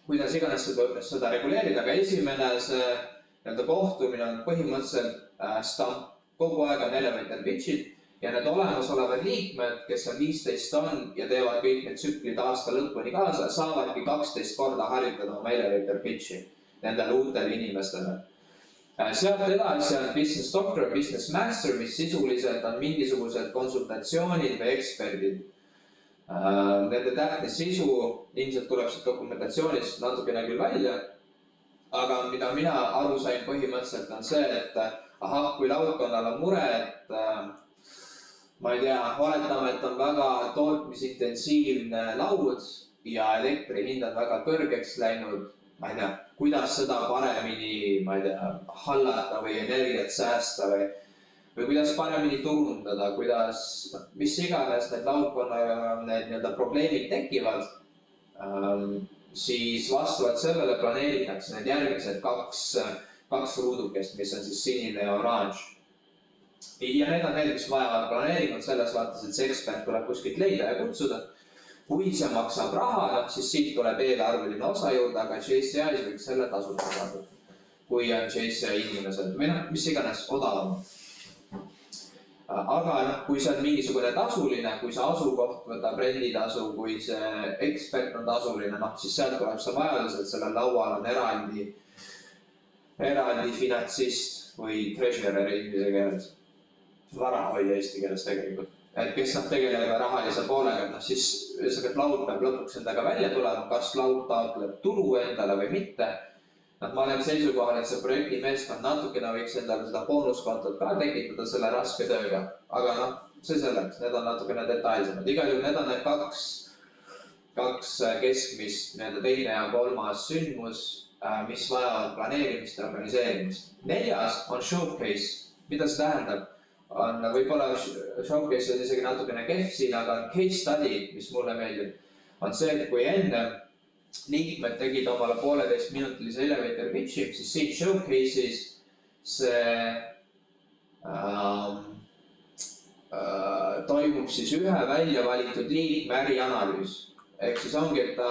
S3: Kuidas iganes seda reguleerida, aga esimene see kohtumine on põhimõtteliselt stamp. Kogu aeg on elevator pitchid ja need olemasolevad liikmed, kes on 15 on ja teevad kõik need tsüklid aasta lõpuni kaasa, saavadki 12 korda harjutada oma elevator pitchi nendele uutele inimestele. Sealt edasi on business doctor, business master, mis sisuliselt on mingisugused konsultatsioonid või eksperdid. Nende täpne sisu ilmselt tuleb siit dokumentatsioonist natukene küll välja, aga mida mina aru sain põhimõtteliselt on see, et kui laudkonnal on mure, et ma ei tea, oletame, et on väga tootmisintensiivne laud ja elektri hind on väga kõrgeks läinud, ma ei tea, kuidas seda paremini, ma ei tea, hallata või energiat säästa või kuidas paremini turundada, kuidas, mis iganes need laudkonna need nii-öelda probleemid tekivad, siis vastavalt sellele planeeritakse need järgmised kaks ruudukest, mis on siis sinine ja oranž. Ja need on need, mis vajavad planeeringut selles vaates, et see ekspert tuleb kuskilt leida ja kutsuda. Kui see maksab raha, siis siit tuleb eelarveline osa juurde, aga JCI-s võiks selle tasuta saada. Kui on JCI inimesed või noh, mis iganes odavam. Aga kui see on mingisugune tasuline, kui see asukoht võtab renditasu, kui see ekspert on tasuline, siis sealt tuleb see vajadus, et sellel laual on eraldi finantsist või treasurer inglise keeles, varahoidja eesti keeles tegelikult. Et kes tegeleb rahalise poolega, siis laud peab lõpuks endaga välja tulema, kas laud taotleb tulu endale või mitte. Ma olen seisukohal, et see projekti meeskond natukene võiks endale seda boonuskontot ka tekitada selle raske tööga, aga see selleks, need on natukene detailsemad. Igal juhul need on need kaks keskmist, teine ja kolmas sündmus, mis vajavad planeerimist ja organiseerimist. 4. on showcase, mida see tähendab? Võib-olla showcase on isegi natukene kehv siin, aga on case study, mis mulle meeldib, on see, et kui enne liikmed tegid omale 1,5-minutilise elevator pitchi, siis siin showcase'is see toimub siis ühe välja valitud liikme ärianalüüs. Ehk siis ongi, et ta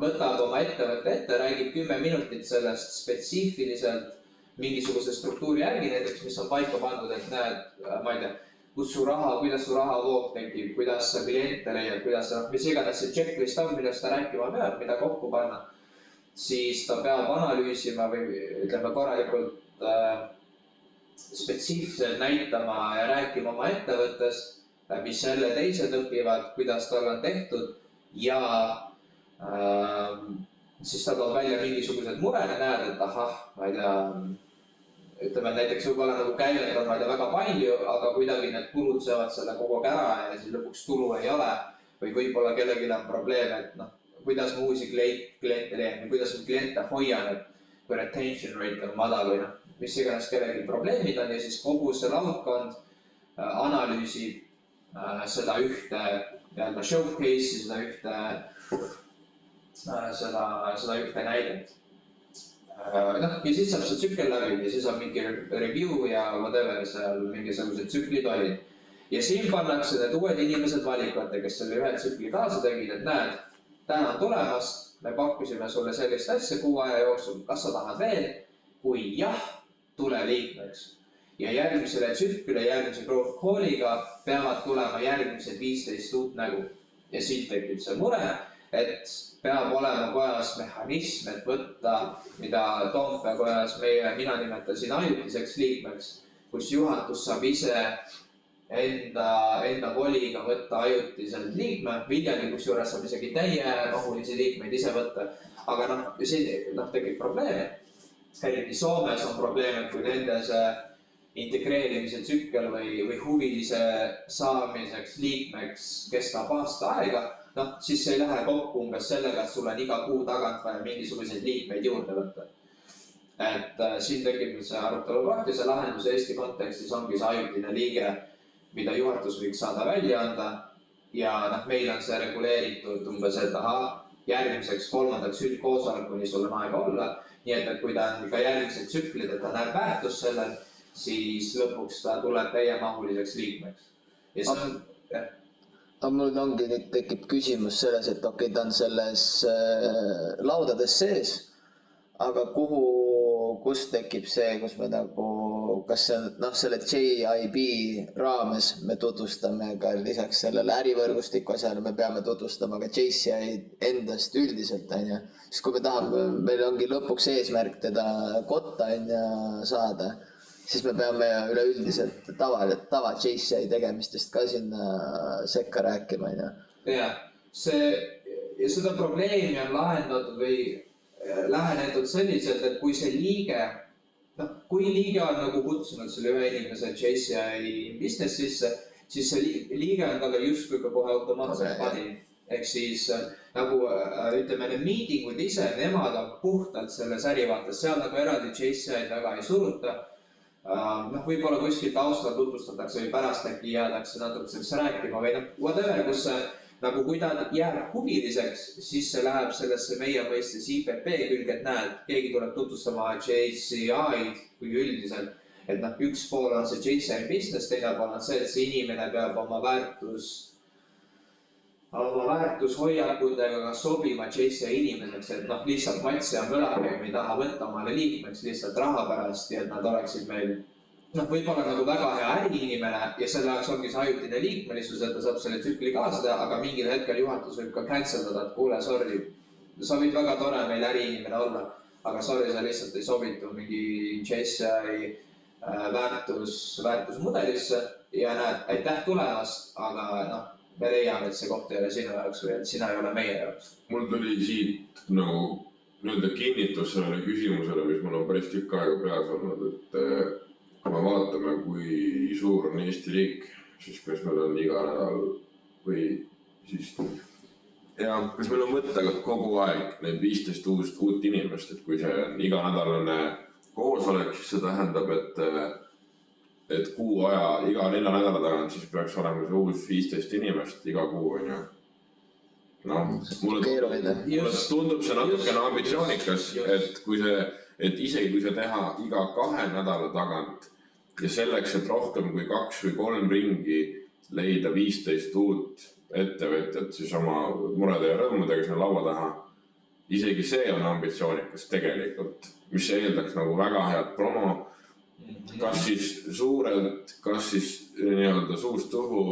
S3: võtab oma ettevõtte ette, räägib 10 minutit sellest spetsiifiliselt mingisuguse struktuuri järgi, näiteks mis on paika pandud, et näed, ma ei tea, kuidas su rahavoog tekib, kuidas sa kliente leiad, kuidas sa, mis iganes see checklist on, millest ta rääkima peab, mida kokku panna, siis ta peab analüüsima või ütleme korralikult spetsiifiliselt näitama ja rääkima oma ettevõttest, läbi selle teised õpivad, kuidas tal on tehtud ja siis ta toob välja mingisugused mured, näed, et ahah, ma ei tea, ütleme, et näiteks võib-olla käivet on väga palju, aga kuidagi need kulud söövad selle kogu aeg ära ja siis lõpuks tulu ei ole. Või võib-olla kellelgi on probleem, et kuidas ma uusi kliente leian või kuidas ma kliente hoian, et kui retention rate on madal või mis iganes kellelgi probleemid on ja siis kogu see laudkond analüüsib seda ühte showcase'i, seda ühte näidet. Ja siis saab see tsükkel läbi ja siis on mingi review ja whatever, seal mingisugused tsüklid olid. Ja siin pannakse need uued inimesed valikute, kes selle ühe tsükli kaasa tegid, et näed, täna on tulemast, me pakkusime sulle sellist asja 6 aja jooksul, kas sa tahad veel? Kui jah, tule liikmeks. Ja järgmisele tsüklile, järgmise growth call'iga peavad tulema järgmised 15 uut nägu. Ja siit tekib see mure, et peab olema kojas mehhanism, et võtta, mida Toompea kojas mina nimetasin ajutiseks liikmeks, kus juhatus saab ise enda voliga võtta ajutiselt liikme, Viljandi kusjuures saab isegi täiemahulisi liikmeid ise võtta, aga siin tekib probleeme. Eriti Soomes on probleem, et kui nende see integreerimise tsükkel või huvilise saamiseks liikmeks kestab aasta aega, siis see ei lähe kokku umbes sellega, et sul on iga kuu tagant vaja mingisuguseid liikmeid juurde võtta. Et siin tekib see arutelu koht ja see lahendus Eesti kontekstis ongi see ajutine liige, mida juhatus võiks saada välja anda ja meil on see reguleeritud umbes, et järgmiseks 3. üldkoosolekuni sul on aega olla, nii et kui ta on ka järgmised tsüklid, et ta näeb väärtust sellel, siis lõpuks ta tuleb täiemahuliseks liikmeks. Ja see on,
S4: aga mul ongi nüüd tekib küsimus selles, et okei, ta on selles laudades sees, aga kus tekib see, kus me kas see selle JIB raames me tutvustame ka lisaks sellele ärivõrgustiku asjale, me peame tutvustama ka JCI endast üldiselt, siis kui me tahame, meil ongi lõpuks eesmärk teda kotta saada, siis me peame üleüldiselt tava JCI tegemistest ka sinna sekka rääkima.
S3: Jah, seda probleemi on lahendatud või lähenetud selliselt, et kui see liige, kui liige on kutsunud selle ühe inimese JCI business sisse, siis see liige on talle justkui ka kohe automaatselt pani. Ehk siis nagu ütleme, need miitingud ise, nemad on puhtalt selles ärivaates, seal nagu eraldi JCI-d väga ei suruta. Noh, võib-olla kuskil taustal tutvustatakse või pärast äkki jäädakse natukeseks rääkima või noh, whatever, kus see nagu kui ta jääb huviliseks, siis see läheb sellesse meie mõistes IPP külge, et näed, keegi tuleb tutvustama JCI-d kui üldiselt. Et noh, üks pool on see JCI business, teine pool on see, et see inimene peab oma väärtushoiakutega ka sobima JCI inimeseks, et noh, lihtsalt Mats ja Mõlakeem ei taha võtta omale liikmeks lihtsalt raha pärast ja et nad oleksid meil noh, võib-olla nagu väga hea äriinimene ja selle jaoks ongi see ajutine liikmelisus, et ta saab selle tsükli kaasa teha, aga mingil hetkel juhatus võib ka cancel dada, et kuule, sorry, sa võid väga tore meil äriinimene olla, aga sorry, sa lihtsalt ei sobitu mingi JCI väärtusmudelisse ja näed, aitäh tulemast, aga noh, me leiame, et see koht ei ole sinu jaoks või et sina ei ole meie jaoks.
S1: Mul tuli siit nagu nii-öelda kinnitus sellele küsimusele, mis mul on päris tükk aega peas olnud, et kui me vaatame, kui suur on Eesti riik, siis kas meil on iga nädal või siis ja kas meil on võtta kogu aeg need 15 uut inimest, et kui see on iganädalane koosolek, siis see tähendab, et kuu aja, iga 4 nädala tagant siis peaks olema see uus 15 inimest iga kuu, on ju. Noh, mulle tundub see natukene ambitsioonikas, et isegi kui see teha iga 2 nädala tagant ja selleks, et rohkem kui 2 või 3 ringi leida 15 uut ettevõtjat siis oma murede ja rõõmudega sinna laua taha, isegi see on ambitsioonikas tegelikult, mis eeldaks nagu väga head promo, kas siis suurelt, kas siis nii-öelda suust suhu,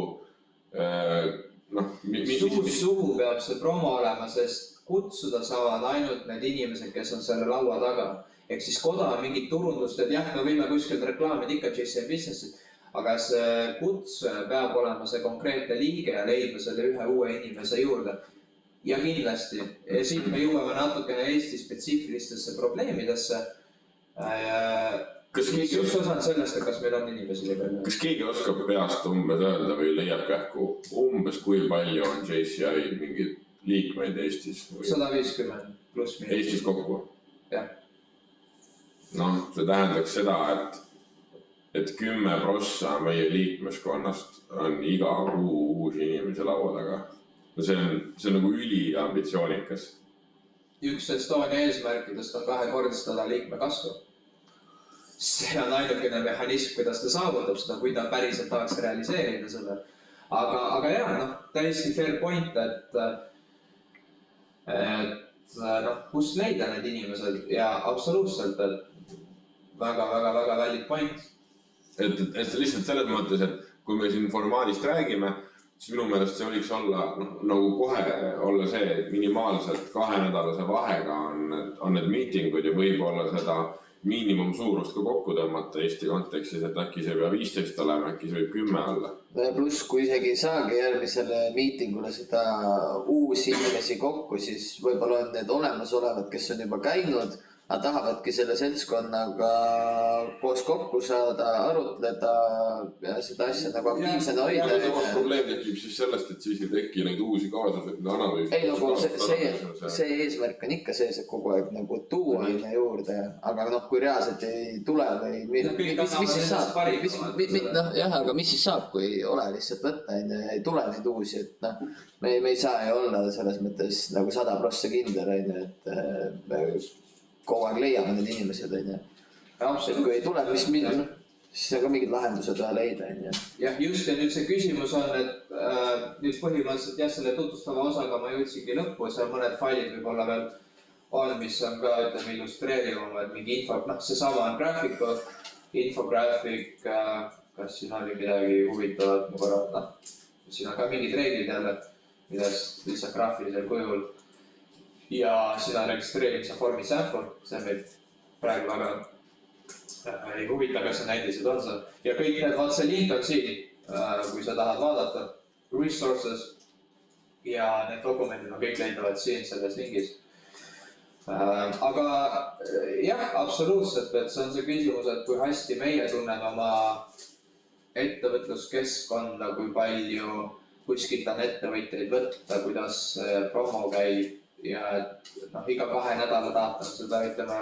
S3: Suust suhu peab see promo olema, sest kutsuda saavad ainult need inimesed, kes on selle laua taga. Ehk siis koda on mingid turundust, et jah, me võime kuskilt reklaamid ikka JCI businessid, aga see kutsuja peab olema see konkreetne liige ja leidma selle ühe uue inimese juurde. Ja kindlasti, siit me jõuame natukene Eesti spetsiifilistesse probleemidesse. Just osanud sellest, et kas meil on inimesi liiga.
S1: Kas keegi oskab peast umbes öelda või leiab kähku umbes kui palju on JCI mingid liikmeid Eestis?
S3: 150 pluss miinus.
S1: Eestis kokku?
S3: Jah.
S1: Noh, see tähendaks seda, et 10% meie liikmeskonnast on iga kuu uusi inimese laua taga. No see on nagu üliambitsioonikas. Üks
S3: Estonia eesmärkidest on 2-kordistada liikme kasvu. See on ainukene mehhanism, kuidas ta saavutab seda, kui ta päriselt tahaks realiseerida seda. Aga jah, noh, täiesti fair point, et noh, kust leida need inimesed ja absoluutselt, et väga valid point.
S1: Et lihtsalt selles mõttes, et kui me siin formaadist räägime, siis minu meelest see võiks olla, nagu kohe olla see, et minimaalselt 2-nädalase vahega on need miitingud ja võib-olla seda miinimum suurust ka kokku tõmmata Eesti kontekstis, et äkki see ei pea 15 olema, äkki see võib 10 olla.
S4: Pluss, kui isegi ei saagi järgmisele miitingule seda uusi inimesi kokku, siis võib-olla on need olemasolevad, kes on juba käinud, nad tahavadki selle seltskonnaga koos kokku saada, arutleda ja seda asja nagu aktiivsena hoida.
S1: Ja probleem tekib siis sellest, et siis ei teki neid uusi kaasasid, mida analüüsid.
S4: Ei, nagu see eesmärk on ikka sees, et kogu aeg nagu tuua aine juurde, aga noh, kui reaalselt ei tule või mis siis saab? Jah, aga mis siis saab, kui ei ole lihtsalt võtta, ei tule neid uusi, et noh, me ei saa ju olla selles mõttes nagu 100% kindel, et kogu aeg leiame need inimesed, on ju. Kui ei tule, siis on ka mingid lahendused vaja leida, on ju.
S3: Jah, just ja nüüd see küsimus on, et nüüd põhimõtteliselt jah, selle tutvustava osaga ma jõudsingi lõppu, seal mõned failid võib-olla veel on, mis on ka, ütleme, illustreerivam, et mingi info, seesama on graafiku, infograafik, kas siin oli midagi huvitavat, mu korra, siin on ka mingid reeglid jälle, millest lihtsalt graafilisel kujul. Ja siin on registreerimise formi sample, see meid praegu väga ei huvita, kas see näidised on see. Ja kõik need, vaat see link on siin, kui sa tahad vaadata, resources ja need dokumendid on kõik leidavad siin selles lingis. Aga jah, absoluutselt, et see on see küsimus, et kui hästi meie tunneme oma ettevõtluskeskkonda, kui palju kuskilt on ettevõtjaid võtta, kuidas promo käib ja et noh, iga 2 nädala taht on seda, ütleme,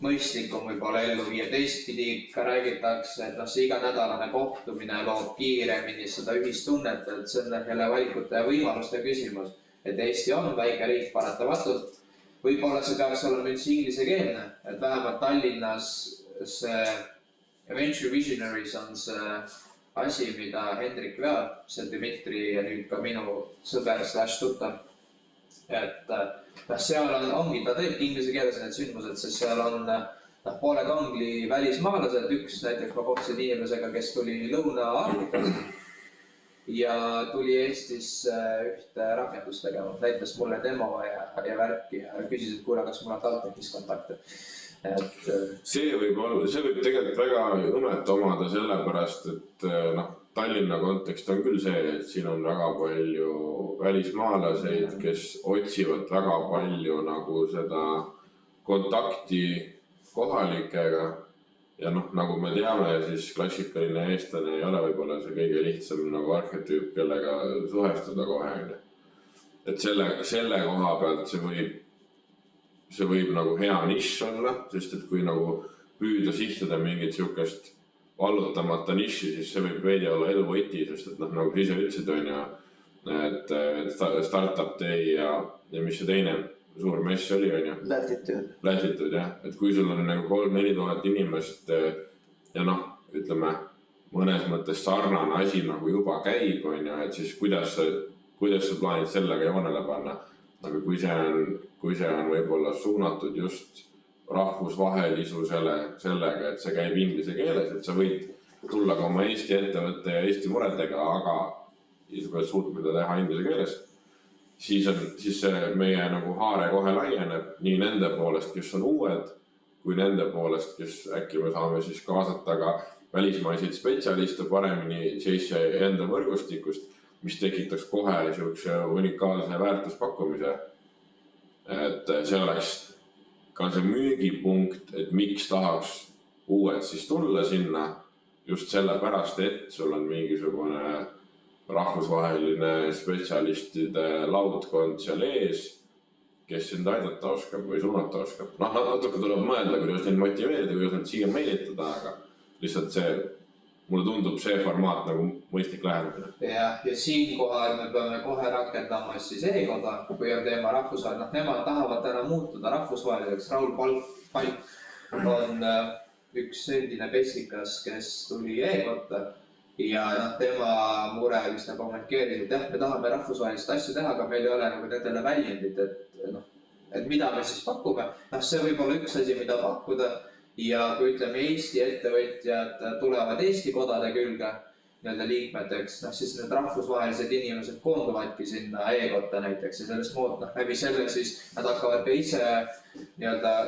S3: mõistlikum võib-olla ellu viia. Teistpidi ikka räägitakse, et noh, see iganädalane kohtumine loob kiiremini seda ühistunnet, et see on jälle valikute ja võimaluste küsimus. Et Eesti on väike riik paratamatult. Võib-olla see peaks olema üldse inglisekeelne, et vähemalt Tallinnas see Venture Visionaries on see asi, mida Hendrik veab, see Dmitri ja nüüd ka minu sõber / tuttav. Et seal ongi, ta teebki inglise keeles need sündmused, sest seal on pooled ongi välismaalased. Üks näiteks ma kohtusin inimesega, kes tuli Lõuna-Aafrikast ja tuli Eestisse ühte rakendust tegema, näitas mulle demo ja värki ja küsis, et kuule, kas mul on TalTechis kontakte.
S1: See võib tegelikult väga õmet omada sellepärast, et noh, Tallinna kontekst on küll see, et siin on väga palju välismaalaseid, kes otsivad väga palju nagu seda kontakti kohalikega. Ja noh, nagu me teame, siis klassikaline eestlane ei ole võib-olla see kõige lihtsam nagu arhetüüp, kellega suhestuda kohe. Et selle koha pealt see võib nagu hea nišš olla, sest et kui nagu püüda sihtida mingit siukest vallutamata nišši, siis see võib veidi olla eduvõti, sest et noh, nagu sa ise ütlesid, on ju, et Startup Day ja mis see teine suur mess oli, on ju? Latitude, jah. Et kui sul on nagu 3-4 tuhat inimest ja noh, ütleme, mõnes mõttes sarnane asi nagu juba käib, on ju, et siis kuidas sa plaanid sellega joonele panna? Aga kui see on võib-olla suunatud just rahvusvahelisusele sellega, et see käib inglise keeles, et sa võid tulla ka oma Eesti ettevõtte ja Eesti muredega, aga sa pead suutma seda teha inglise keeles, siis meie nagu haare kohe laieneb nii nende poolest, kes on uued, kui nende poolest, kes äkki me saame siis kaasata ka välismaiseid spetsialiste paremini seisse enda võrgustikust, mis tekitaks kohe siukse unikaalse väärtuspakkumise. Et see oleks ka see müügipunkt, et miks tahaks uued siis tulla sinna just sellepärast, et sul on mingisugune rahvusvaheline spetsialistide laudkond seal ees, kes sind aidata oskab või suunata oskab. Noh, natuke tuleb mõelda, kuidas neid motiveerida, kuidas neid siia meelitada, aga lihtsalt mulle tundub see formaat nagu mõistlik lähenemine.
S3: Ja siinkohal me peame kohe rakendama siis e-koda, kui on teema rahvusvaheline. Nemad tahavad täna muutuda rahvusvaheliseks. Raul Palk on üks endine pestikas, kes tuli e-kotta ja tema mure, mis ta kommunikeeris, et me tahame rahvusvahelist asju teha, aga meil ei ole nagu nendele väljendid, et mida me siis pakume. See võib olla üks asi, mida pakkuda. Ja kui ütleme Eesti ettevõtjad tulevad Eesti kodade külge liikmeteks, siis need rahvusvahelised inimesed koonduvadki sinna e-kotta näiteks ja sellest läbi selle siis nad hakkavad ka ise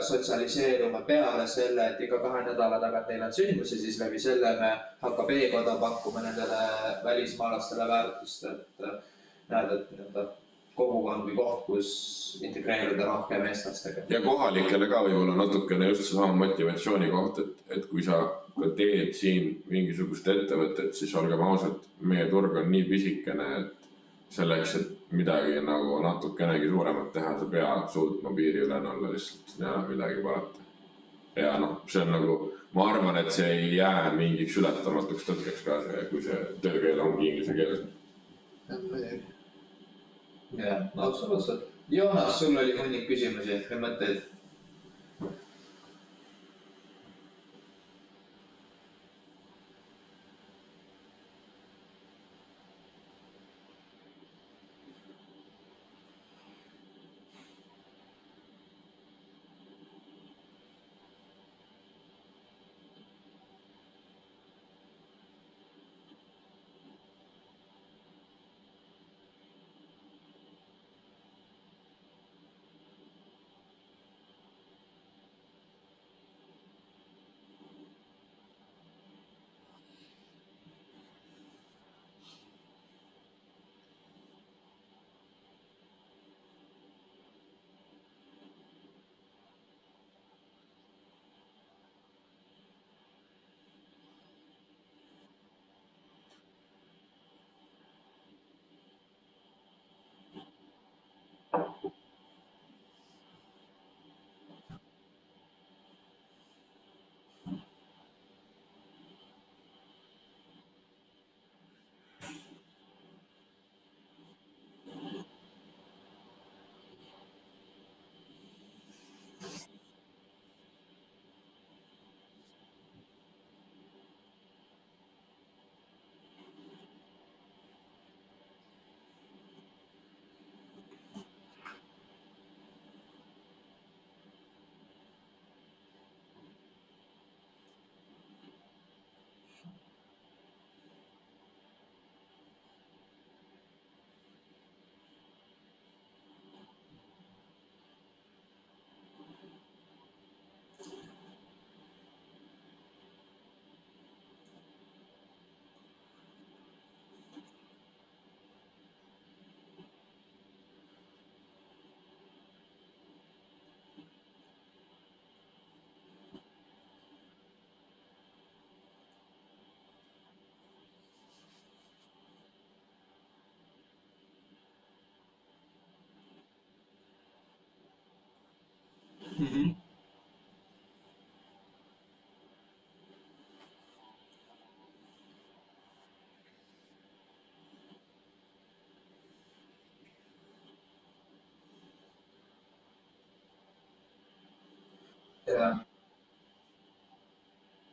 S3: sotsialiseeruma peale selle, et iga 2 nädala tagant neil on sündmusi, siis läbi selle me hakkab e-koda pakkuma nendele välismaalastele väärtust, et kogukond või koht, kus integreerida rohkem eestlastega.
S1: Ja kohalikele ka võib-olla natukene just sama motivatsiooni koht, et kui sa ka teed siin mingisugust ettevõtet, siis olgem ausad, meie turg on nii pisikene, et selleks, et midagi nagu natukenegi suuremat teha, sa pead suutma piiri üle olla lihtsalt ja midagi parata. Ja see on nagu, ma arvan, et see ei jää mingiks ületamatuks tõtkeks ka see, kui see töökeel ongi inglise keeles.
S3: Ja, absoluutselt. Joonas, sul oli mõni küsimusi ja mõtteid?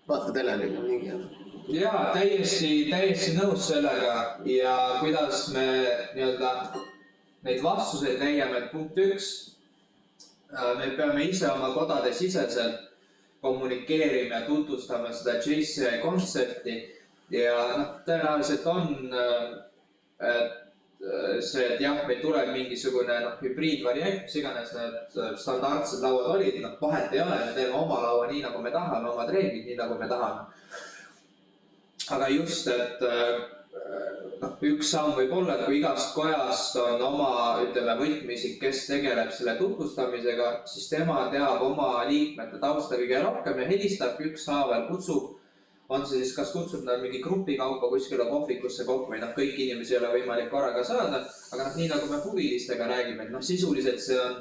S4: vaata teleri on mingi.
S3: Jaa, täiesti nõus sellega ja kuidas me nii-öelda neid vastuseid leiame, et punkt 1, me peame ise oma kodade siseselt kommunikeerima ja tutvustama seda JCI kontsepti ja tõenäoliselt on see, et jah, meil tuleb mingisugune hübriidvariant, mis iganes need standardsed lauad olid, vahet ei ole, me teeme oma laua nii, nagu me tahame, omad reeglid nii, nagu me tahame. Aga just, et üks samm võib olla, et kui igast kojast on oma, ütleme, võtmisik, kes tegeleb selle tutvustamisega, siis tema teab oma liikmete tausta kõige rohkem ja helistab ükshaaval, kutsub, on see siis, kas kutsub nad mingi grupi kaupa kuskile kohvikusse kokku või kõiki inimesi ei ole võimalik korraga saada, aga nii nagu me huvilistega räägime, et sisuliselt see on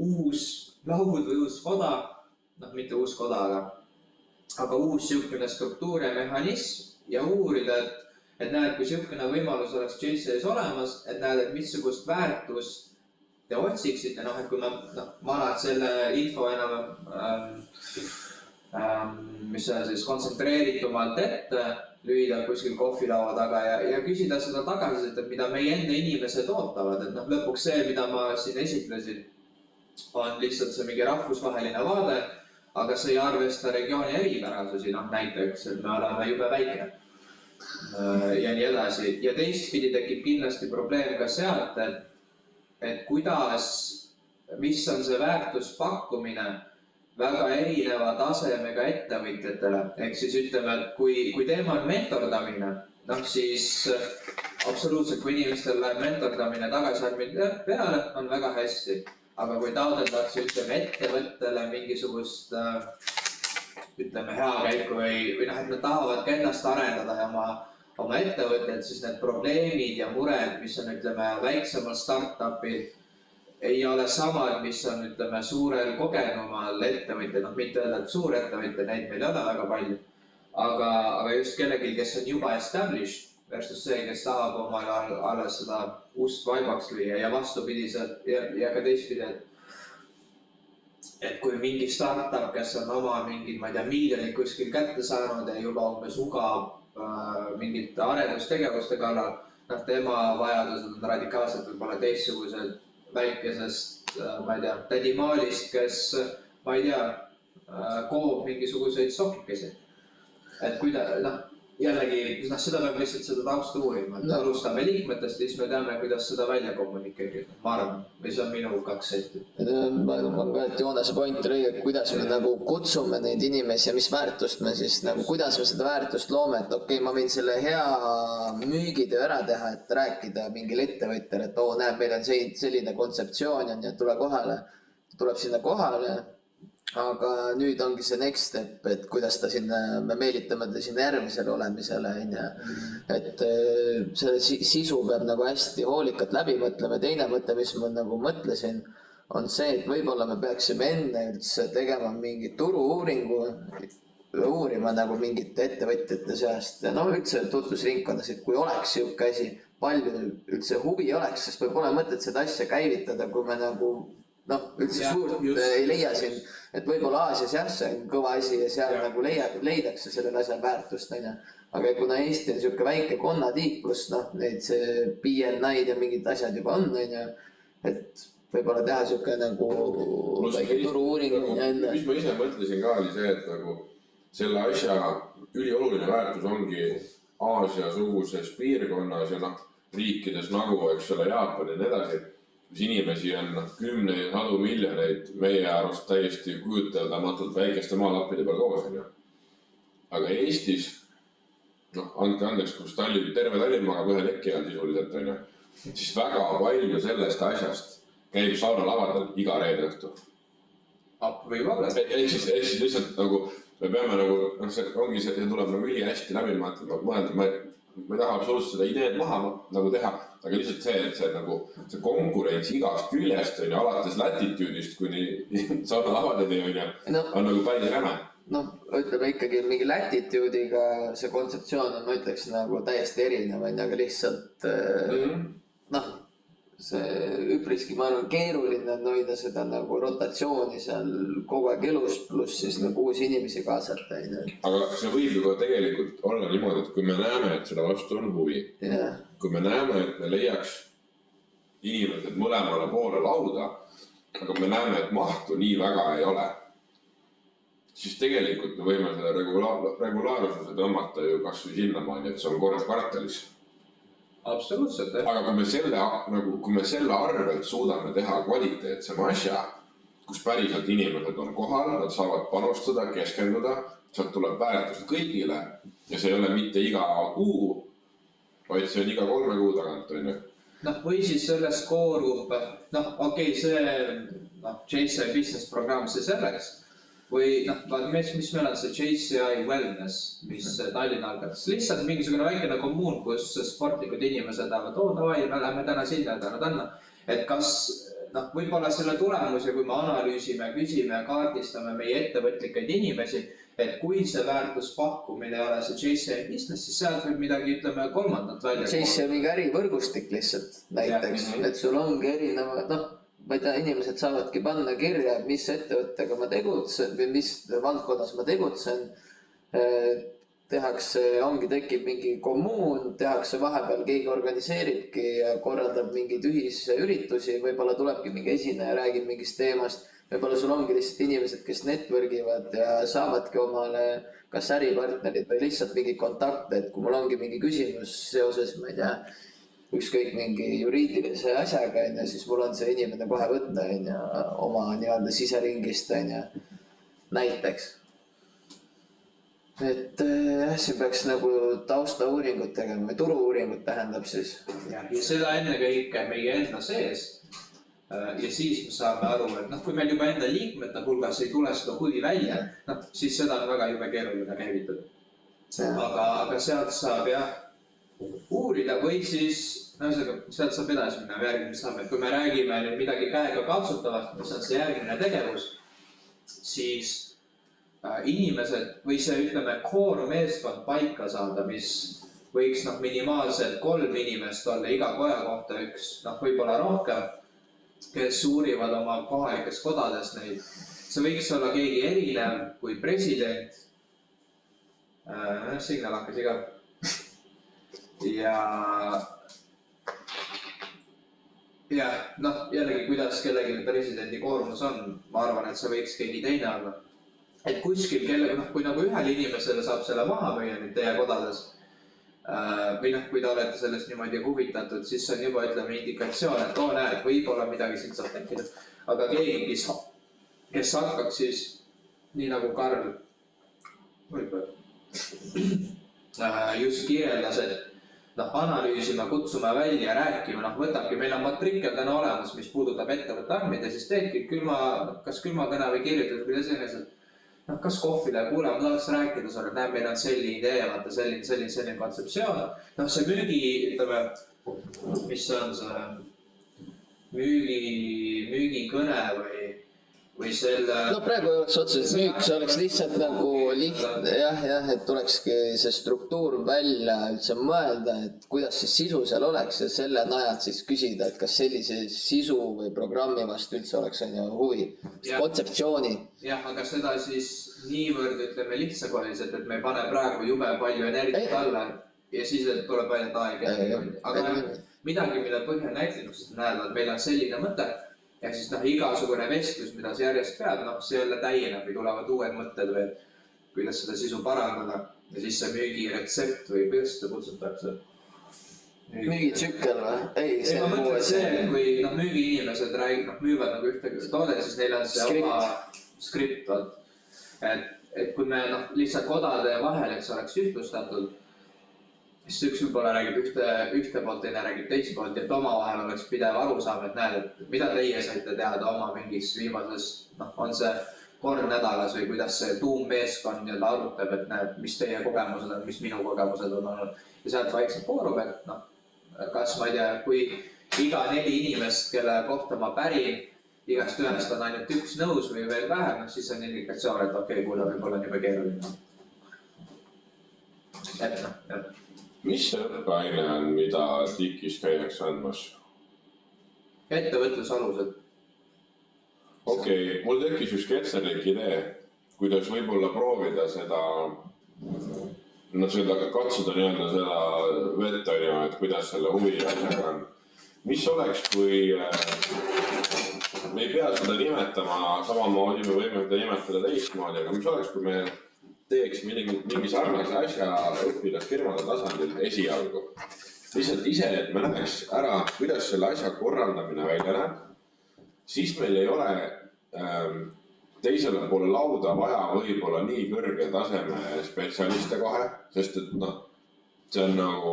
S3: uus laud või uus koda, mitte uus koda, aga uus siukene struktuur ja mehhanism ja uurida, et näed, kui siukene võimalus oleks JCI-s olemas, et näed, et missugust väärtust te otsiksite, et kui ma annan selle info enam mis on siis kontsentreeritumalt ette, lühidalt kuskil kohvilaua taga ja küsida seda tagasisidet, et mida meie enda inimesed ootavad, et lõpuks see, mida ma siin esitlesin, on lihtsalt see mingi rahvusvaheline vaade, aga see ei arvesta regiooni eripärasusi, näiteks, et me oleme jube väike ja nii edasi. Ja teistpidi tekib kindlasti probleem ka sealt, et kuidas, mis on see väärtuspakkumine väga erineva tasemega ettevõtjatele. Ehk siis ütleme, et kui teema on mentordamine, siis absoluutselt, kui inimestel läheb mentordamine tagasiarmide peale, on väga hästi. Aga kui taodeldakse, ütleme, ettevõttele mingisugust, ütleme, hea käiku või et nad tahavad ka ennast arendada ja oma ettevõtted, siis need probleemid ja mured, mis on, ütleme, väiksemal startupil, ei ole samad, mis on, ütleme, suurel kogenumal ettevõtjad, mitte öelda, et suur ettevõtjad, neid meil ei ole väga palju, aga just kellelgi, kes on juba established versus see, kes tahab omal alles seda ust vaibaks lüüa ja vastupidiselt ja ka teistpidi, et kui mingi startup, kes on oma mingid, ma ei tea, miljonid kuskil kätte saanud ja juba umbes ugab mingite arendustegevuste kallal, tema vajadused on radikaalselt võib-olla teistsugused väikesest, ma ei tea, tädimaalist, kes, ma ei tea, koob mingisuguseid sokikesi. Et jällegi, seda peab lihtsalt seda tausta uurima, et alustame liikmetest ja siis me teame, kuidas seda välja kommunikeerida, ma arvan, või see on minu 2 senti.
S4: Ma arvan ka, et Joonase point oli õige, kuidas me kutsume neid inimesi ja mis väärtust me siis, kuidas me seda väärtust loome, et okei, ma võin selle hea müügitöö ära teha, et rääkida mingile ettevõtjale, et näeb, meil on selline kontseptsioon ja tuleb sinna kohale. Aga nüüd ongi see next step, et kuidas me meelitame ta sinna järgmisele olemisele, et selle sisu peab hästi hoolikalt läbi mõtlema. Teine mõte, mis ma mõtlesin, on see, et võib-olla me peaksime enne üldse tegema mingi turu-uuringu, uurima mingite ettevõtjate seast ja üldse tutvusringkonnas, et kui oleks siuke asi, palju üldse huvi oleks, sest võib ole mõtet seda asja käivitada, kui me üldse suurt ei leia siin, et võib-olla Aasias jah, see on kõva asi ja seal leidakse sellel asjal väärtust, aga kuna Eesti on siuke väike konnatiik pluss neid see BNI-d ja mingid asjad juba on, et võib-olla teha siuke väike turu-uuring.
S1: Mis ma ise mõtlesin ka oli see, et selle asja ülioluline väärtus ongi Aasia-suguses piirkonnas ja riikides nagu, eks ole, Jaapan ja nii edasi, kus inimesi on 10 sadu miljoneid meie arvast täiesti kujuteldamatult väikeste maalappide peal koos. Aga Eestis, andke andeks, kus terve Tallinn magab ühe leki all sisuliselt, siis väga palju sellest asjast käib sauna lavadel iga reede õhtu.
S3: Võib-olla.
S1: Ehk siis lihtsalt me peame see ongi see tuleb üli hästi läbi mõelda. ma ei taha absoluutselt seda ideed maha nagu teha, aga lihtsalt see, et see nagu see konkurents igast küljest on ju, alates latitude'ist kuni saunalavadeni on ju, on nagu päris räme.
S4: noh, ütleme ikkagi mingi latitude'iga see kontseptsioon on, ma ütleks nagu täiesti erinev, aga lihtsalt noh, see üpriski, ma arvan, keeruline on hoida seda nagu rotatsiooni seal kogu aeg elus, pluss siis nagu uusi inimesi kaasata.
S1: Aga see võib ju ka tegelikult olla niimoodi, et kui me näeme, et seda vastu on huvi, kui me näeme, et me leiaks inimesed mõlemale poole lauda, aga me näeme, et mahtu nii väga ei ole, siis tegelikult me võime selle regulaarsuse tõmmata ju kas või sinnamaani, et see on kord kvartalis.
S3: Absoluutselt,
S1: aga kui me selle arvelt suudame teha kvaliteetsema asja, kus päriselt inimesed on kohal, nad saavad panustada, keskenduda, sealt tuleb väärtust kõigile ja see ei ole mitte iga kuu, vaid see on iga 3 kuu tagant, on ju.
S3: Noh, või siis sellest koorub, see JCI business programm, see selleks. Või mis meil on see JCI Wellness, mis Tallinna algatas. Lihtsalt mingisugune väikene kommuun, kus sportlikud inimesed lähevad, davai, me läheme täna sinna, täna. Et kas võib-olla selle tulemusi, kui me analüüsime, küsime ja kaardistame meie ettevõtlikaid inimesi, et kui see väärtuspakkumine ei ole see JCI business, siis sealt võib midagi, ütleme, kolmandat välja.
S4: JCI on mingi ärivõrgustik lihtsalt näiteks, et sul ongi erinevad, ma ei tea, inimesed saavadki panna kirja, mis ettevõttega ma tegutsen või mis valdkonnas ma tegutsen. Tekib mingi kommuun, tehakse vahepeal, keegi organiseeribki ja korraldab mingeid ühisüritusi, võib-olla tulebki mingi esineja, räägib mingist teemast. Võib-olla sul ongi lihtsalt inimesed, kes networkivad ja saavadki omale kas äripartnerid või lihtsalt mingi kontakte, et kui mul ongi mingi küsimus seoses, ma ei tea, ükskõik mingi juriidilise asjaga, siis mul on see inimene kohe võtta oma nii-öelda siseringist näiteks. Et siin peaks nagu taustauuringut tegema või turu-uuringut tähendab siis.
S3: Ja seda enne kõike meie enda sees. Ja siis me saame aru, et kui meil juba enda liikmete hulgas ei tule seda huvi välja, siis seda on väga jube keeruline käivitada. Aga sealt saab uurida või siis sealt saab edasi minna järgmine saab, et kui me räägime nüüd midagi käega katsutavast, mis on see järgmine tegevus, siis inimesed või see, ütleme, core meeskond paika saada, mis võiks minimaalselt 3 inimest olla iga koja kohta üks, võib-olla rohkem, kes uurivad oma kohalikes kodades neid. See võiks olla keegi erinev kui president. Signal hakkas igav. Ja jällegi, kuidas kellegi presidendi koormus on, ma arvan, et see võiks keegi teine olla. Et kuskil, kui nagu ühele inimesele saab selle maha müüa nüüd teie kodades, või kui te olete sellest niimoodi huvitatud, siis see on juba, ütleme, indikatsioon, et näed, võib-olla midagi siin saab tekkida. Aga keegi, kes hakkaks siis, nii nagu Karl just kirjeldas, et analüüsima, kutsuma välja, rääkima, võtabki, meil on matrikkel täna olemas, mis puudutab ettevõtte andmeid ja siis teedki kas külmakõne või kirjutada, kuidas enesed, kas kohvile ja kuule, ma tahaks rääkida sulle, et näeb, meil on selline idee, vaata selline kontseptsioon. See müügi, ütleme, mis on see müügikõne või selle...
S4: Praegu ei oleks otseselt müük, see oleks lihtsalt nagu lihtne, et tulekski see struktuur välja üldse mõelda, et kuidas siis sisu seal oleks ja selle najalt siis küsida, et kas sellise sisu või programmi vastu üldse oleks huvi, kontseptsiooni.
S3: Jah, aga seda siis niivõrd, ütleme, lihtsakohaliselt, et me ei pane praegu jube palju energiat alla ja siis tuleb välja aeg. Aga midagi, mille põhjal näitlikust näed, et meil on selline mõte, ja siis igasugune vestlus, mida see järjest peab, see jälle täieneb või tulevad uued mõtted või kuidas seda sisu parandada. Ja siis see müügiretsept või kuidas seda kutsutakse?
S4: Müügitsükkel või?
S3: Ma mõtlen see, kui müügiinimesed müüvad nagu ühte toodet, siis neil on see oma skript. Et kui me lihtsalt kodade vahel, et see oleks ühtlustatud, siis üks võib-olla räägib ühte poolt, teine räägib teist poolt, et omavahel oleks pidev arusaam, et näed, et mida teie saite teada oma mingis viimases, on see kord nädalas või kuidas see tuummeeskond nii-öelda arutab, et näeb, mis teie kogemused on, mis minu kogemused on olnud. Ja sealt vaikselt koorub, et noh, kas ma ei tea, kui iga 4 inimest, kelle kohta ma pärin, igast ühest on ainult üks nõus või veel vähem, siis on indikatsioon, et okei, kuule, võib-olla on juba keeruline. Et noh, jah.
S1: Mis see õppeaine on, mida TIK-is käiakse andmas?
S3: Ettevõtlusalused.
S1: Okei, mul tekkis üks ketserlik idee, kuidas võib-olla proovida seda, katsuda nii-öelda seda vett on ju, et kuidas selle huviasjaga on. Mis oleks, kui me ei pea seda nimetama samamoodi, me võime seda nimetada teistmoodi, aga mis oleks, kui me teeks mingi sarnase asja õpilasfirmade tasandil esialgu. Lihtsalt ise, et me näeks ära, kuidas selle asja korraldamine välja näeb. Siis meil ei ole teisele poole lauda vaja võib-olla nii kõrge taseme spetsialiste kohe, sest et noh, see on nagu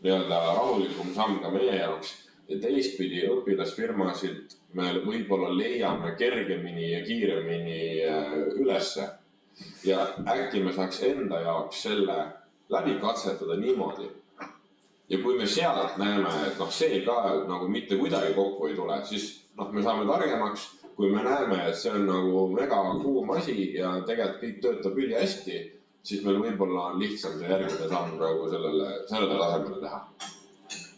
S1: nii-öelda rahulikum samm ka meie jaoks. Ja teistpidi õpilasfirmasid me võib-olla leiame kergemini ja kiiremini ülesse. Ja äkki me saaks enda jaoks selle läbi katsetada niimoodi. Ja kui me sealt näeme, et noh, see ka nagu mitte kuidagi kokku ei tule, siis noh, me saame targemaks, kui me näeme, et see on nagu mega kuum asi ja tegelikult kõik töötab üli hästi, siis meil võib-olla on lihtsam see järgmine samm nagu sellele tasemele teha.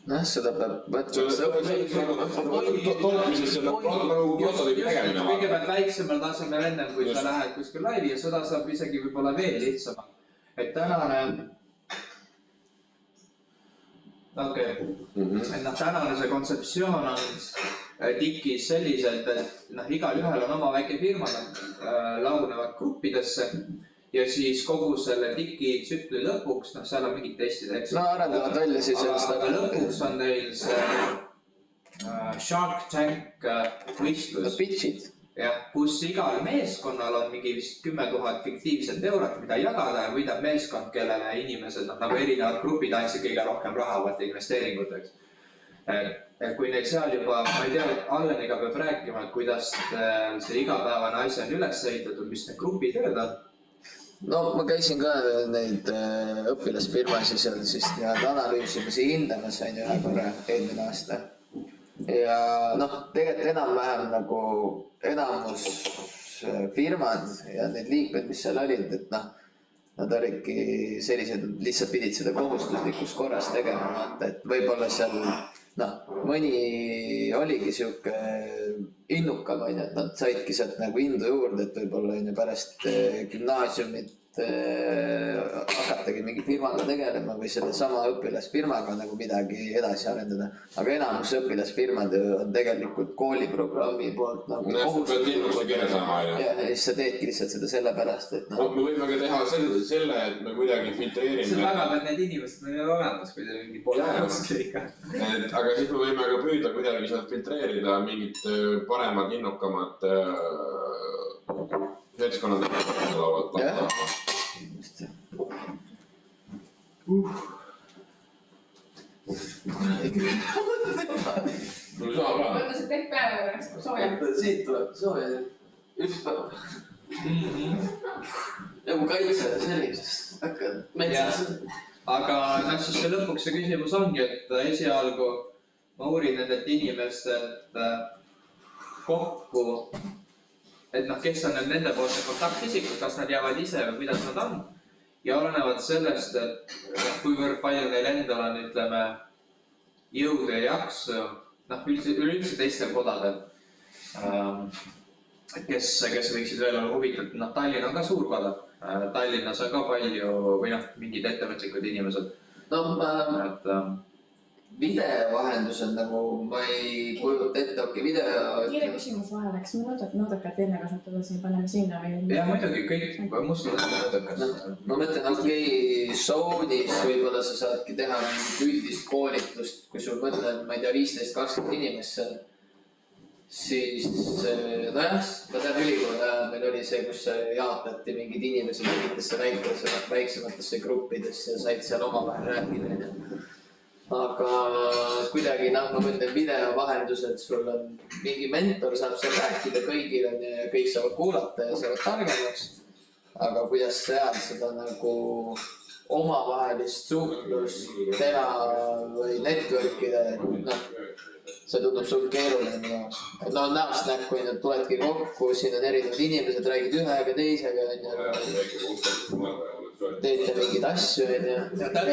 S4: Noh, seda peab
S1: tootmises selle prototüübi tegemine.
S3: Kõigepealt väiksemal tasemel ennem, kui sa lähed kuskil laivi ja seda saab isegi võib-olla veel lihtsamalt. Et tänane see kontseptsioon on TIK-is selliselt, et igal ühel on oma väike firma, lagunevad gruppidesse ja siis kogu selle TIK-i tsükli lõpuks, seal on mingid testid, eks?
S4: No arendavad välja siis sellest.
S3: Aga lõpuks on neil see Shark Tank võistlus.
S4: Pitchid.
S3: Jah, kus igal meeskonnal on mingi vist 10 000 fiktiivset eurot, mida jagada ja võidab meeskond, kellele inimesed, nagu erinevad grupid andsid kõige rohkem raha võtta investeeringuteks. Kui neil seal juba, ma ei tea, Alleniga peab rääkima, et kuidas see igapäevane asja on üles ehitatud, mis need grupitööd on.
S4: No ma käisin ka neid õpilasfirmasid seal siis analüüsimas ja hindamas sain ühe korra eelmine aasta. Ja noh, tegelikult enam-vähem nagu enamus firmad ja need liikmed, mis seal olid, et noh, nad olidki sellised, lihtsalt pidid seda kohustuslikus korras tegema, et võib-olla seal mõni oligi sihuke innukam, et nad saidki sealt nagu indu juurde, et võib-olla pärast gümnaasiumit hakatagi mingi firmaga tegelema või selle sama õpilasfirmaga nagu midagi edasi arendada. Aga enamus õpilasfirmad on tegelikult kooliprogrammi poolt nagu kohustuslikud. Ja siis sa teedki lihtsalt seda sellepärast, et
S1: no me võime ka teha selle, et me kuidagi filtreerime.
S3: See tagab, et need inimesed on olemas, kui te mingi poole ikka.
S1: Aga siis me võime ka püüda kuidagi sealt filtreerida mingid paremad, innukamad seltskonnad lauad. Mul saa ka.
S6: Võtta see tekk peale oleks sooja.
S4: Siit tuleb sooja. Üks päev. Nagu kaitse sellisest. Hakkad metsas.
S3: Aga siis see lõpuks see küsimus ongi, et esialgu ma uurin nendelt inimestelt kokku, et kes on nende poolse kontaktisikud, kas nad jäävad ise või kuidas nad on. Ja olenevad sellest, et kuivõrd palju neil endal on, ütleme, jõudu ja jaksu, üleüldse teistel kodadel, kes võiksid veel olla huvitatud. Tallinn on ka suur koda. Tallinnas on ka palju või mingid ettevõtlikud inimesed.
S4: Videovahendusel nagu ma ei kujuta ette, video...
S6: Kiire küsimus vahele, kas me nõudekat enne kasutada siin, paneme sinna või?
S3: Ja muidugi, kõik mustad nõudekas.
S4: Ma mõtlen, Sony's võib-olla sa saadki teha üldist koolitust, kui sul mõtled, ma ei tea, 15-20 inimest seal, siis nojah, ma tean ülikooli ajal meil oli see, kus jaotati mingid inimesed mingitesse väiksematesse gruppidesse ja said seal omavahel rääkida. aga kuidagi noh, ma mõtlen video vahendusel, sul on mingi mentor, saab seal rääkida kõigile ja kõik saavad kuulata ja saavad targemaks. aga kuidas seal seda nagu omavahelist suhtlust teha või network ida, et noh, see tundub suht keeruline minu jaoks. et no näost näkku on ju, tuledki kokku, siin on erinevad inimesed, räägid ühega, teisega on ju. teete mingeid asju on ju.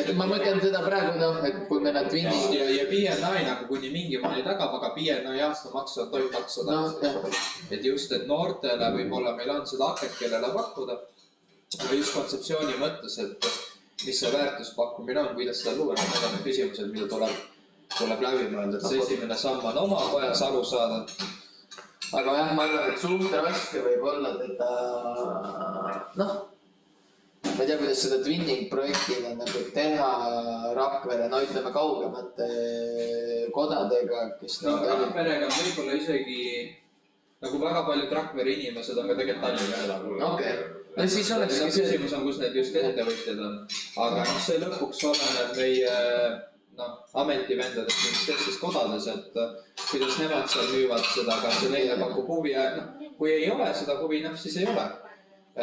S4: et ma mõtlen seda praegu noh, et kui meil on twinning.
S3: ja BNI nagu kuni mingi maani tagab, aga BNI aastamaks on 1200.
S4: noh,
S3: et just, et noortele võib-olla meil on seda akent, kellele pakkuda. aga just kontseptsiooni mõttes, et mis see väärtuspakkumine on, kuidas seda luua, need on need küsimused, mida tuleb läbi mõelda, et see esimene samm on oma kojas aru saada.
S4: aga jah, ma arvan, et suht raske võib olla teda, noh, ma ei tea, kuidas seda twinning projektina nagu teha Rakvere, no ütleme kaugemate kodadega, kes
S3: no Rakverega on võib-olla isegi nagu väga paljud Rakvere inimesed on ka tegelikult Tallinna elanud.
S4: okei. no siis oleks
S3: see küsimus on, kus need just ettevõtjad on, aga noh, see lõpuks oleneb meie ametivendadest mingis teistes kodades, et kuidas nemad seal müüvad seda, kas see neile pakub huvi ja noh, kui ei ole seda huvi, noh siis ei ole.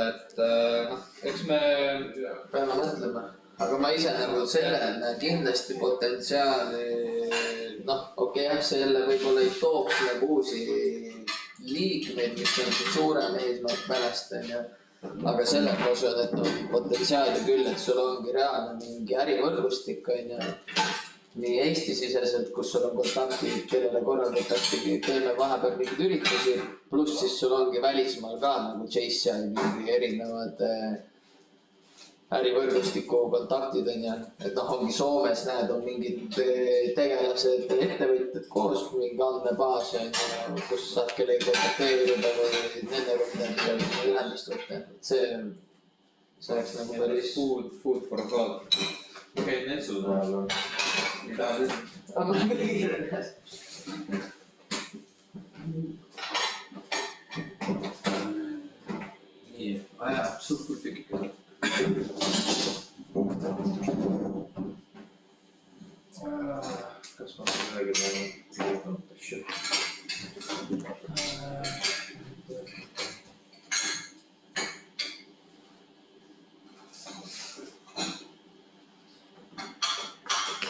S3: et noh, eks me
S4: peame mõtlema, aga ma ise nagu sellele kindlasti potentsiaali, noh okei, jah, selle võib-olla ei tooks nagu uusi liikmeid, mis on suurem eesmärk pärast on ju. aga selle ma usun, et on potentsiaali küll, et sul ongi reaalne mingi ärivõrgustik on ju. nii Eesti-siseselt, kus sul on kontaktid, kellele korraldatakse, teeme vahepeal mingeid üritusi, pluss siis sul ongi välismaal ka nagu Chase ja mingi erinevad ärivõrgustiku kontaktid on ju. et noh, ongi Soomes näed, on mingid tegelased, ettevõtjad koos, mingi andmebaas on ju, kus saad kellegi kontakteerida või nendega midagi ühendust võtta. et see oleks nagu päris
S3: food for thought. okei, Netsul peal on. mida nüüd?
S4: aga ma kõigile
S3: nii, ajab suhkur tükikene. kas ma midagi pean?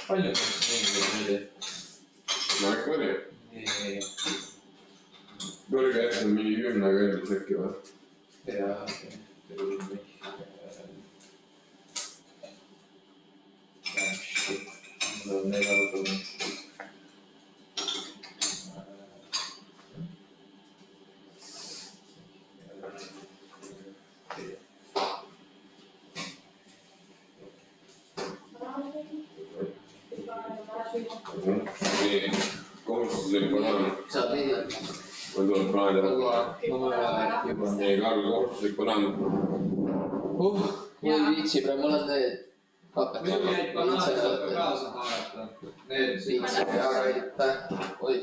S3: palju neist inimesi oli?
S1: no ikka oli. oli ka äkki mingi 10 kõndis äkki või?
S3: jaa, mul on neid aru tulnud.
S1: nii, kohustuslik banaan.
S4: saab minna.
S1: mul tuleb plaanida.
S3: juba.
S1: ei, Karl, kohustuslik banaan.
S4: ma ei viitsi praegu, mul on need paped.
S3: muidugi neid banaane saab ka kaasa haarata. Need
S4: viitsi, aga aitäh. oi.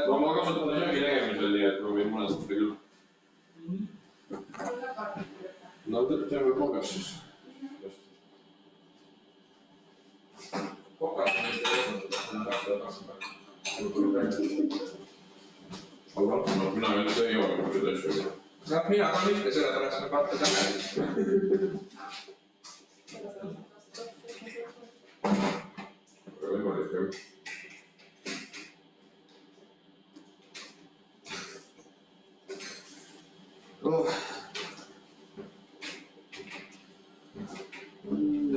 S1: no ma kasutan söögi tegemisel, nii et ma võin munestada küll. no teeme pogas siis.
S3: Pogas on mitte eesmärk,
S1: aga mina üldse ei ole seda asja.
S3: noh, mina ka mitte, sellepärast me katta tähe.
S1: väga võimalik jah.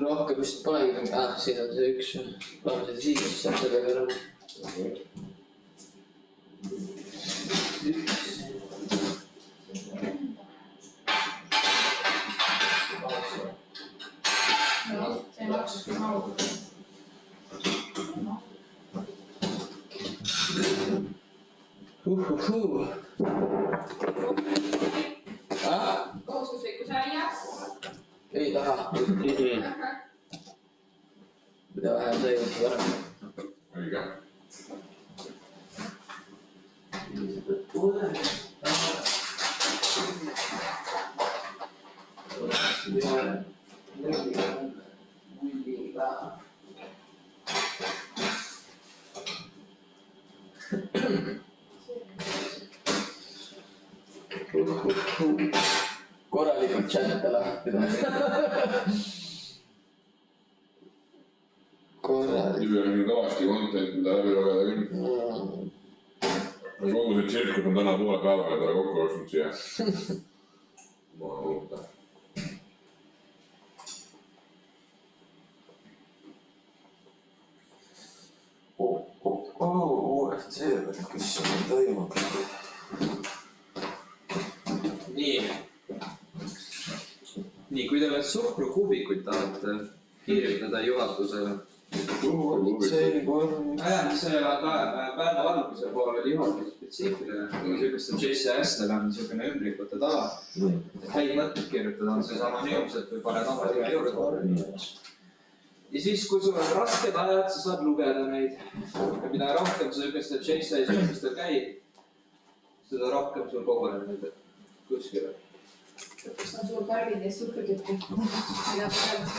S4: rohkem vist polegi, siin on see üks, paneme selle siia, siis saab sellega ära.
S6: kohustuslikku sa ei jää?
S4: ei taha. mida vähem sai, võtta parem.
S1: õige.
S4: chat'e lahti . korralik .
S1: nüüd on siin kõvasti content'i , mida läbi lugeda küll . kogu see tsirkus on täna poole päevaga talle kokku ostnud siia . ma ootan .
S4: UFC , kus siin toimub ?
S3: nii . nii , kui te veel suhkrukuubikuid tahate kirjutada juhatusele .
S4: see
S3: Pärnu alguse pool oli juhatuse spetsiifiline , niisugustel Jesse Astel on niisugune ümbrikute tava . häid mõtteid kirjutada on siis anonüümselt või paned oma nime juurde . ja siis , kui sul on rasked ajad , sa saad lugeda neid . ja mida rohkem sa niisugustel Jesse sündmustel käid , seda rohkem sul koguneb neid kuskile .
S6: kas on suur pargid ja suhkrutükki ? mida praegu ?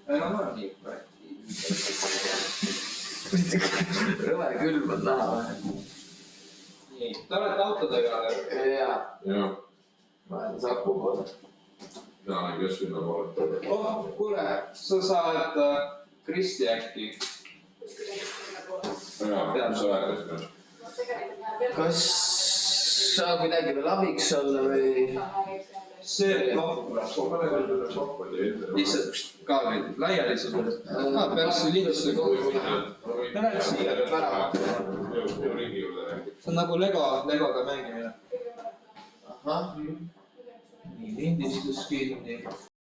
S3: no ma nii .
S4: rõve külm on näha või ?
S3: nii , te olete autodega ?
S4: jaa ,
S1: jah ,
S4: ma olen Saku poole .
S1: mina olen Kesklinna poole .
S3: oh , kuule , sa saad Kristi äkki .
S1: jaa , sa rääkisid ka .
S4: kas saab midagi veel abiks olla või ?
S3: see , noh , lihtsalt kaabelid laiali sulle . pärast see lindistab kokku . no näed siia peab ära . see on nagu Legoga mängimine .
S4: ahah ,
S3: nii , lindistus kinni .